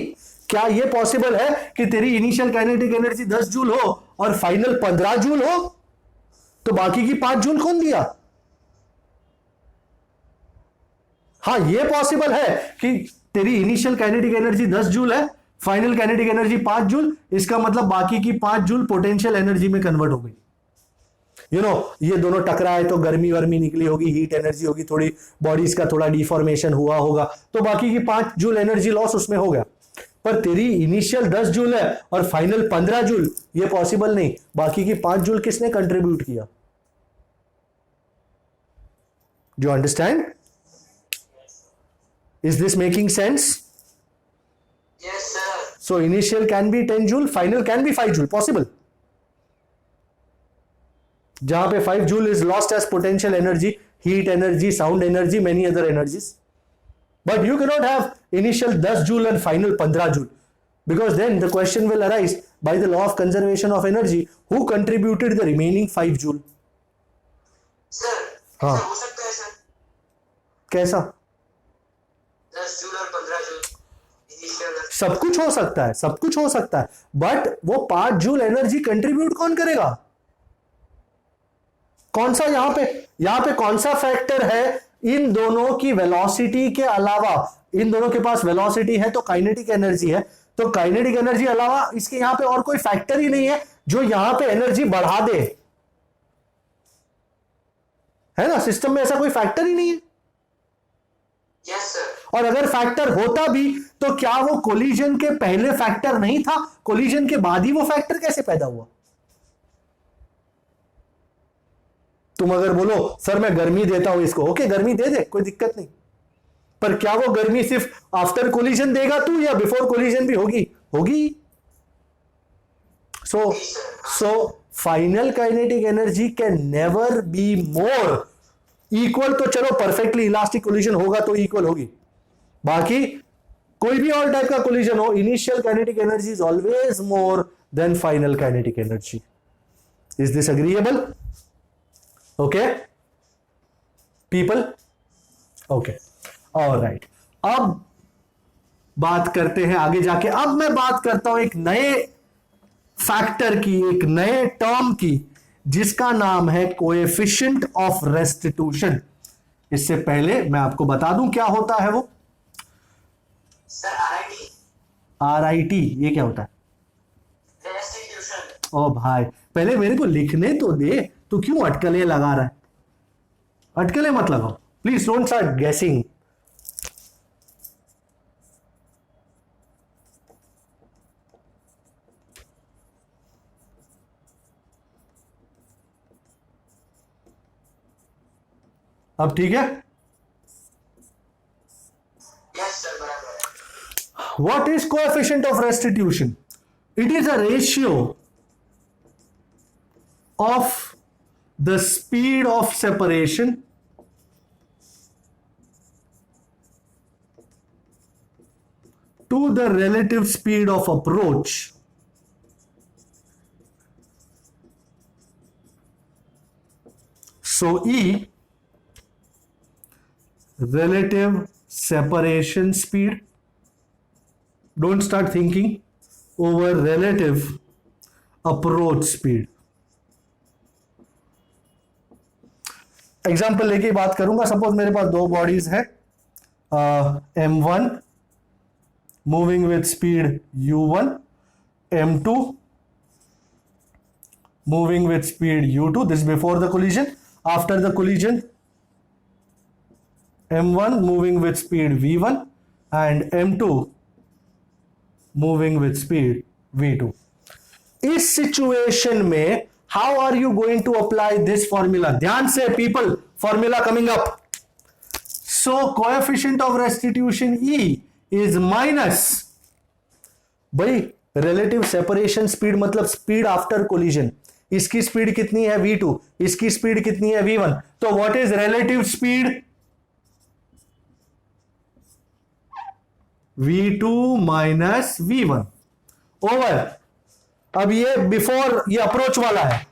क्या यह पॉसिबल है कि तेरी इनिशियल काइनेटिक एनर्जी 10 जूल हो और फाइनल 15 जूल हो? तो बाकी की 5 जूल कौन दिया? हाँ, यह पॉसिबल है कि तेरी इनिशियल काइनेटिक एनर्जी 10 जूल है, फाइनल काइनेटिक एनर्जी 5 जूल, इसका मतलब बाकी की 5 जूल पोटेंशियल एनर्जी में कन्वर्ट हो गई। ये दोनों टकराए तो गर्मी वर्मी निकली होगी, हीट एनर्जी होगी, थोड़ी बॉडीज का थोड़ा डिफॉर्मेशन हुआ होगा, तो बाकी की 5 जूल एनर्जी लॉस उसमें हो गया। पर तेरी इनिशियल 10 जूल है और फाइनल 15 जूल, ये पॉसिबल नहीं। बाकी की 5 जूल किसने कंट्रीब्यूट किया? Do you understand? Is this making sense? Yes, sir. So initial can be 10 joule, final can be 5 joule, possible. जहां पे 5 joule is lost as potential energy, heat energy, sound energy, many other energies. But you cannot have initial 10 joule and final 15 joule, because then the question will arise by the law of conservation of energy, who contributed the remaining 5 joule? Sir, हाँ। ऐसा हो सकता है sir? कैसा? 10 joule और 15 joule initial. सब कुछ हो सकता है, सब कुछ हो सकता है, बट वो 5 जूल एनर्जी कंट्रीब्यूट कौन करेगा? कौन सा यहां पे कौन सा फैक्टर है इन दोनों की वेलोसिटी के अलावा? इन दोनों के पास वेलोसिटी है तो काइनेटिक एनर्जी है, तो काइनेटिक एनर्जी अलावा इसके यहां पे और कोई फैक्टर ही नहीं है जो यहां पे एनर्जी बढ़ा दे, है ना? सिस्टम में ऐसा कोई फैक्टर ही नहीं है। Yes sir. और अगर फैक्टर होता भी तो क्या वो कोलिजन के पहले फैक्टर नहीं था? कोलिजन के बाद ही वो फैक्टर कैसे पैदा हुआ? तुम अगर बोलो सर मैं गर्मी देता हूं इसको, ओके गर्मी दे दे, कोई दिक्कत नहीं, पर क्या वो गर्मी सिर्फ आफ्टर कोलिजन देगा तू या बिफोर कोलिजन भी होगी? So final kinetic energy can never be more equal, तो चलो परफेक्टली इलास्टिक कोलिजन होगा तो इक्वल होगी, बाकी कोई भी और टाइप का कोलिजन हो, initial kinetic energy is always more than final kinetic energy. Is this agreeable? Okay people? Okay, alright. अब बात करते हैं आगे जाके। अब मैं बात करता हूं एक नए फैक्टर की, एक नए टर्म की, जिसका नाम है कोएफिशिएंट ऑफ रेस्टिट्यूशन। इससे पहले मैं आपको बता दूं क्या होता है वो। Sir RIT. आरआईटी ये क्या होता है? रेस्टिट्यूशन। ओ भाई, पहले मेरे को लिखने तो दे, तू क्यों अटकलें लगा रहा है? अटकलें मत लगाओ प्लीज, डोंट स्टार्ट गेसिंग। अब ठीक है? यस सर, बराबर है। What is coefficient of restitution? It is a ratio of the speed of separation to the relative speed of approach so E, relative separation speed, don't start thinking, over relative approach speed. Example लेके बात करूंगा। Suppose मेरे पास दो bodies है, m1 moving with speed u1, m2 moving with speed u2. This before the collision. After the collision m1 moving with speed v1 and m2 moving with speed v2. इस situation में how are you going to apply this formula? ध्यान से people, formula coming up. So coefficient of restitution E is minus, भाई relative separation speed मतलब speed after collision. इसकी speed कितनी है v2, इसकी स्पीड कितनी है v1. तो what is relative speed? v2 minus v1 over, अब ये बिफोर, ये अप्रोच वाला है,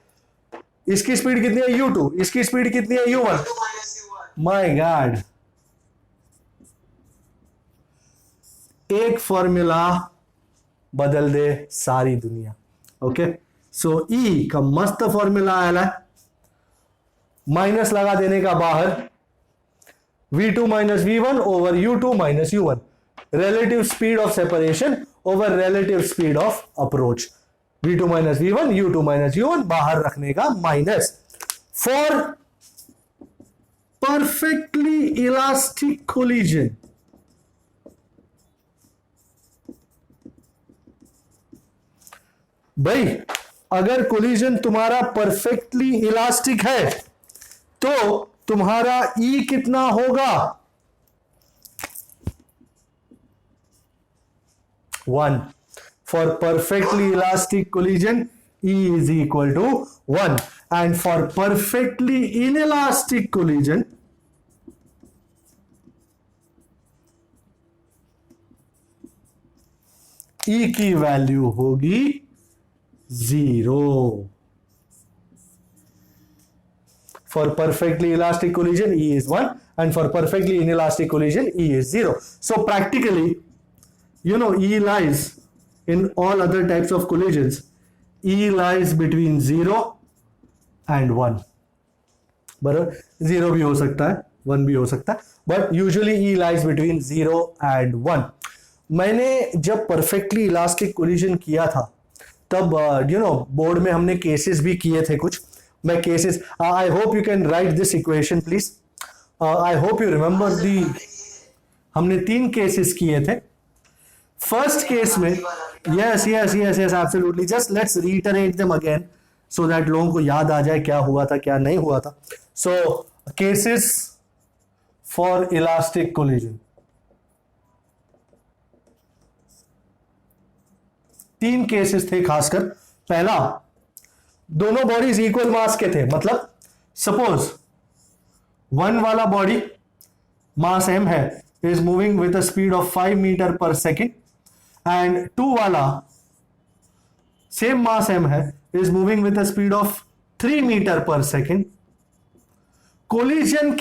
इसकी स्पीड कितनी है u2, इसकी स्पीड कितनी है u1. minus u1. My God, एक फॉर्मूला बदल दे सारी दुनिया. ओके, सो ई का मस्त फॉर्मूला आया है, माइनस लगा देने का बाहर, v2 minus v1 over u2 minus u1, relative speed of separation over relative speed of approach. v2 minus v1, u2 minus u1 बाहर रखने का minus. For perfectly elastic collision, भाई अगर कोलिजन तुम्हारा परफेक्टली इलास्टिक है तो तुम्हारा ई कितना होगा? 1. For perfectly elastic collision, E is equal to 1. And for perfectly inelastic collision, E की वैल्यू होगी 0. For perfectly elastic collision, E is 1. And for perfectly inelastic collision, E is 0. So practically, you know, E lies in all other types of collisions. E lies between 0 and 1. बराबर, 0 भी हो सकता है, 1 भी हो सकता है, but usually E lies between 0 and 1. मैंने जब परफेक्टली इलास्टिक कोलिजन किया था तब यू नो बोर्ड में हमने केसेस भी किए थे कुछ. मैं cases, I hope you can right this equation please. I hope you remember the, हमने 3 केसेस किए थे. फर्स्ट केस में, yes yes yes yes absolutely, just let's reiterate them again so that लोगों को याद आ जाए क्या हुआ था क्या नहीं हुआ था. So cases for elastic collision, 3 cases थे खासकर. पहला, दोनों बॉडीज इक्वल मास के थे, मतलब सपोज 1 वाला बॉडी मास m है, is moving with a speed of 5 metre पर सेकेंड, एंड 2 वाला सेम मास m है, is moving with a speed of 3 metre पर सेकेंड. कोलिजन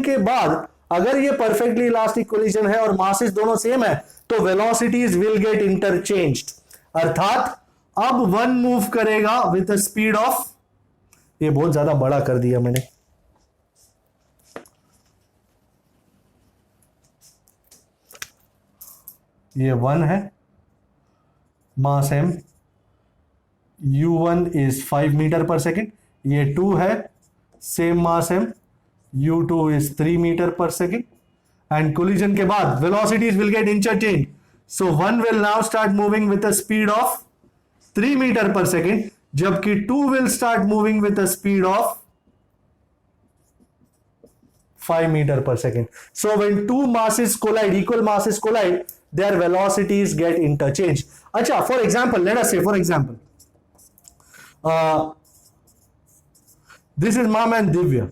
के बाद अगर ये परफेक्टली इलास्टिक कोलिजन है और मासेस दोनों सेम है तो वेलोसिटीज विल गेट इंटरचेंज्ड. अर्थात अब 1 मूव करेगा विद द स्पीड ऑफ, ये बहुत ज्यादा बड़ा कर दिया मैंने, ये 1 है, mass m, u1 is 5 metre पर सेकेंड, ये 2 है, same mass m, u2 is 3 metre पर सेकेंड. एंड कोलिजन के बाद velocities will get interchange. So 1 will now start moving with the speed of 3 metre पर सेकेंड, जबकि 2 will start moving with the speed of 5 metre per second. So when two masses collide, equal masses collide, their velocities get interchanged. Acha, for example, let us say, for example, this is my man Divya.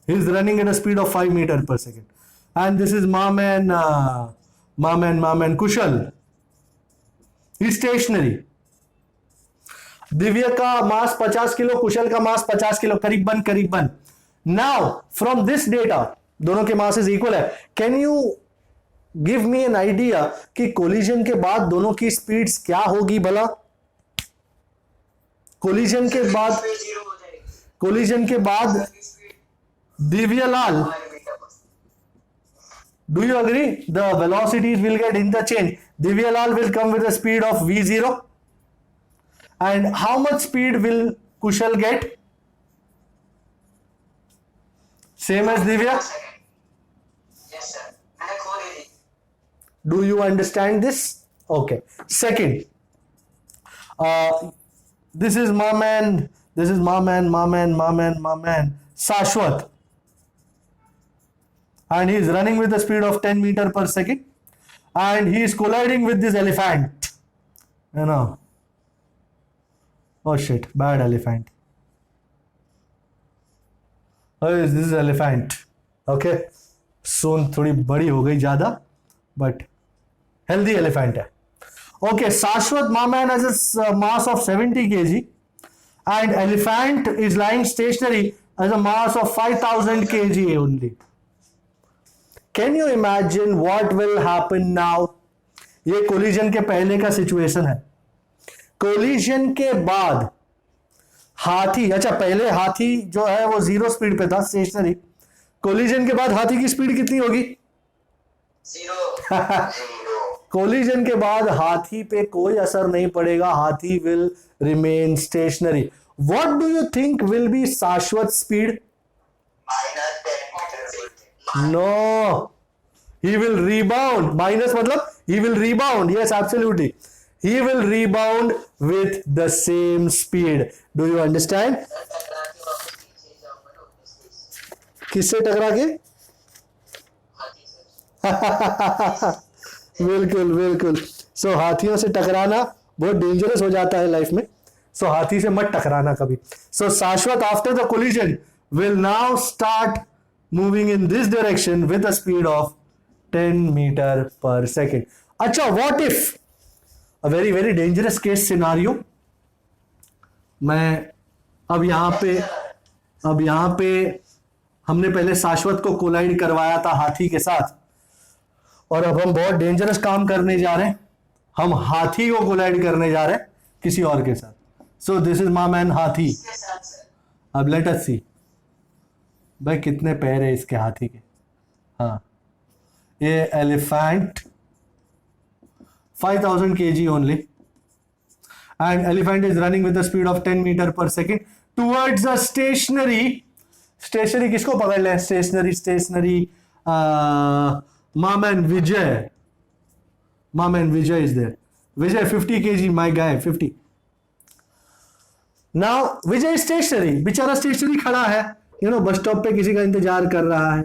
He is running at a speed of 5 meter per second. And this is my man Kushal. He is stationary. Divya का मास 50 kilo, कुशल का मास 50 kilo, करीबन. Now, from this data, दोनों के masses equal है. Can you give me an idea कि collision के बाद दोनों की स्पीड्स क्या होगी भला? कोलिजन के बाद दिव्यलाल, do you agree? The velocities will get interchanged. Divyalal will come with a speed of v0. And how much speed will Kushal get? Same as Divya? Yes, sir. मैंने खोल ही दी. Do you understand this? Okay. Second, this is my man This is my man, Shashwat. And he is running with a speed of 10 meter per second. And he is colliding with this elephant. You know. Oh shit, bad elephant. Oh, this is elephant. Okay. Soon थोड़ी बड़ी हो गई ज़्यादा. But healthy elephant है. Okay, Shashwat, my man, has a mass of 70 kg. And elephant is lying stationary as a mass of 5000 kg only. Can you imagine what will happen now? ये collision के पहले का situation है. Collision के बाद हाथी, अच्छा पहले हाथी जो है वो 0 स्पीड पे था स्टेशनरी. कोलिजन के बाद हाथी की स्पीड कितनी होगी? 0. कोलिजन के बाद हाथी पे कोई असर नहीं पड़ेगा. हाथी will remain stationery. What do you think will be शाश्वत speed? -10 meter. No, he will rebound. Minus मतलब he will rebound. Yes, absolutely. He will rebound with the same speed. Do you understand? टकरा के वापस पीछे जाऊंगा ना अपने speed से. किससे टकरा के? हाथी से. बिल्कुल बिल्कुल. सो हाथियों से टकराना बहुत डेंजरस हो जाता है लाइफ में. सो हाथी से मत टकराना कभी. सो शाश्वत after the collision will now start moving in this direction with a speed of 10 meter per second. अच्छा, what if a very very dangerous case scenario. मैं अब यहाँ पे हमने पहले शाश्वत को कोलाइड करवाया था हाथी के साथ, और अब हम बहुत डेंजरस काम करने जा रहे हैं. हम हाथी को कोलाइड करने जा रहे हैं किसी और के साथ. सो दिस इज माय मैन हाथी. इसके साथ सर. अब लेट अस सी भाई कितने पैर है इसके हाथी के. हाँ, ये elephant 5000 kg only, and elephant is running with a speed of 10 meter per second towards a stationary. Stationary किसको पकड़ ले? Stationary my man Vijay. My man Vijay is there. Vijay 50 kg, my guy 50. Now Vijay stationary, बेचारा स्टेशनरी खड़ा है. बस स्टॉप पे किसी का इंतजार कर रहा है.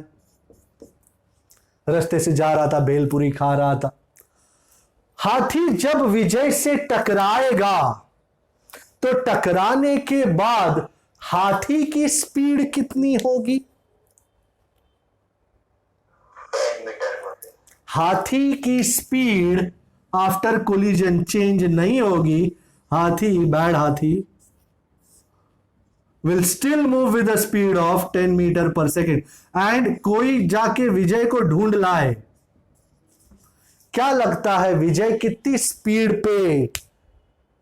रास्ते से जा रहा था, भेलपुरी खा रहा था. हाथी जब विजय से टकराएगा तो टकराने के बाद हाथी की स्पीड कितनी होगी? 10 meter. हाथी की स्पीड आफ्टर कोलिजन चेंज नहीं होगी. हाथी, बैड हाथी, will still move with a speed of 10 meter per second. and कोई जाके विजय को ढूंढ लाए. क्या लगता है विजय कितनी स्पीड पे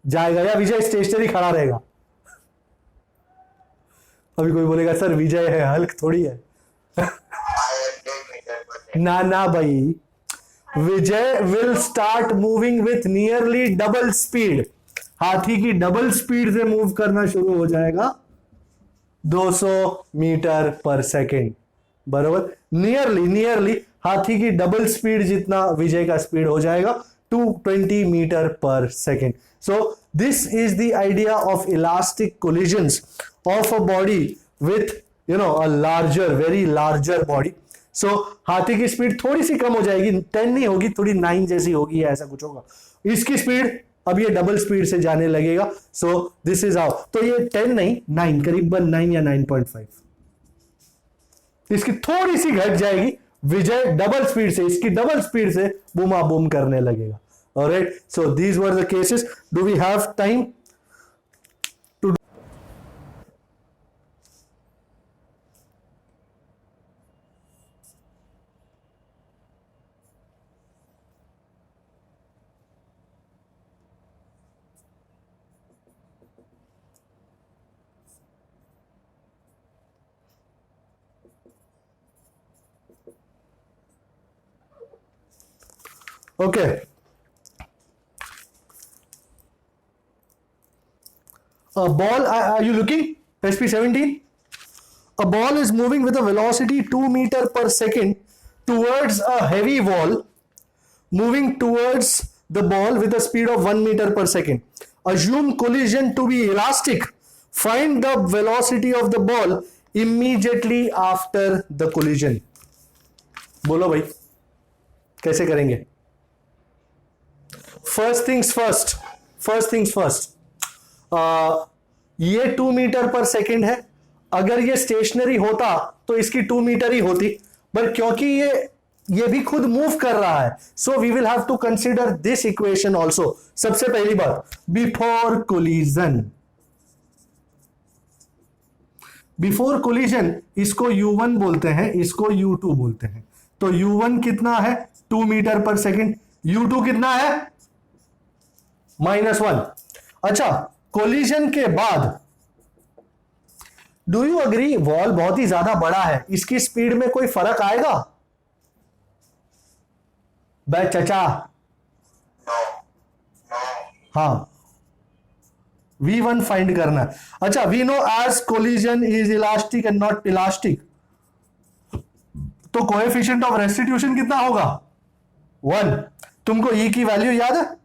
जाएगा, या विजय स्टेशनरी खड़ा रहेगा? अभी कोई बोलेगा सर विजय है, हल्क थोड़ी है. 10 meter. ना भाई, Vijay will start moving with nearly double speed. हाथी की डबल स्पीड से मूव करना शुरू हो जाएगा. 200 मीटर पर सेकेंड. बराबर. नियरली हाथी की डबल स्पीड जितना विजय का स्पीड हो जाएगा, 220 मीटर पर second. So this is the idea of elastic collisions of a body with a larger, very larger body. So हाथी की स्पीड थोड़ी सी कम हो जाएगी, 10 नहीं होगी, थोड़ी 9 जैसी होगी, ऐसा कुछ होगा. इसकी स्पीड अब ये डबल स्पीड से जाने लगेगा. सो दिस इज हाउ. तो ये 10 नहीं, 9, करीबन 9 या 9.5. इसकी थोड़ी सी घट जाएगी. विजय डबल स्पीड से, इसकी डबल स्पीड से बूमा बूम करने लगेगा. Alright, so these were the cases. Do we have time? Okay. A ball, are you looking? SP17? A ball is moving with a velocity 2 meter per second towards a heavy wall, moving towards the ball with a speed of 1 meter per second. Assume collision to be elastic find the velocity of the ball immediately after the collision. बोलो भाई कैसे करेंगे? First things first, ये 2 metre पर second है। अगर ये stationery होता तो इसकी 2 मीटर ही होती, पर क्योंकि ये भी खुद मूव कर रहा है, so we will have to consider this equation also. सबसे पहली बात, बिफोर कोलिजन इसको U1 बोलते हैं, इसको U2 बोलते हैं। तो U1 कितना है? 2 मीटर पर सेकेंड। U2 कितना है? -1। अच्छा, कोलिजन के बाद डू यू अग्री वॉल बहुत ही ज्यादा बड़ा है, इसकी स्पीड में कोई फर्क आएगा? बे चचा, हाँ, V1 फाइंड करना है। अच्छा, we know as collision is elastic and not elastic, तो कोएफिशिएंट ऑफ रेस्टिट्यूशन कितना होगा? 1। तुमको E की वैल्यू याद है?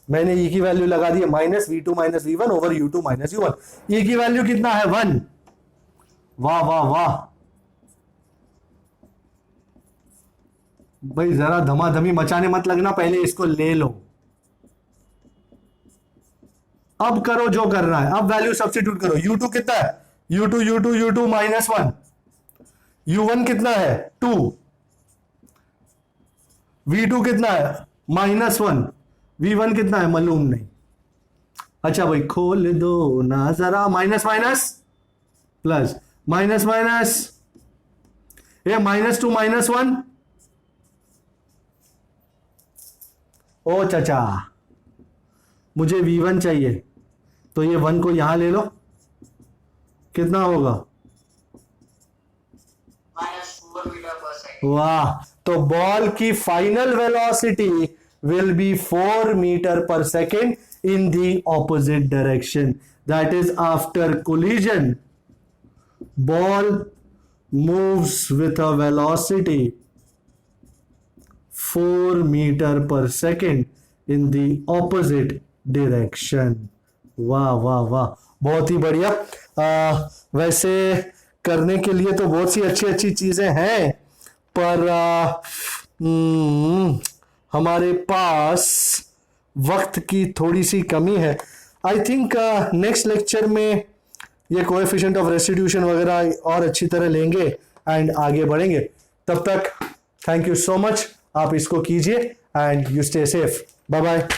मैंने E की वैल्यू लगा दी है -V2 - V1 over U2 - U1। E की वैल्यू कितना है? 1। वाह वाह वाह भाई, जरा धमाधमी मचाने मत लगना, पहले इसको ले लो। अब करो जो करना है, अब वैल्यू सब्स्टिट्यूट करो। U2 कितना है? U2 -1। U1 कितना है? 2। V2 कितना है? -1। V1 कितना है? मालूम नहीं। अच्छा भाई, खोल दो ना जरा, माइनस प्लस, माइनस, ये -2 -1। ओ चाचा, मुझे V1 चाहिए, तो ये 1 को यहां ले लो, कितना होगा? -4 मीटर पर सेकंड। वाह, तो बॉल की final velocity will be 4 meter per second in the opposite direction. That is, after collision, ball moves with a velocity 4 meter per second in the opposite direction. वाह वाह वाह, बहुत ही बढ़िया। वैसे करने के लिए तो बहुत सी अच्छी अच्छी चीजें हैं, पर हमारे पास वक्त की थोड़ी सी कमी है। आई थिंक नेक्स्ट लेक्चर में ये कोएफिशिएंट ऑफ रेस्टिट्यूशन वगैरह और अच्छी तरह लेंगे एंड आगे बढ़ेंगे। तब तक थैंक यू सो मच, आप इसको कीजिए and you stay safe. Bye bye.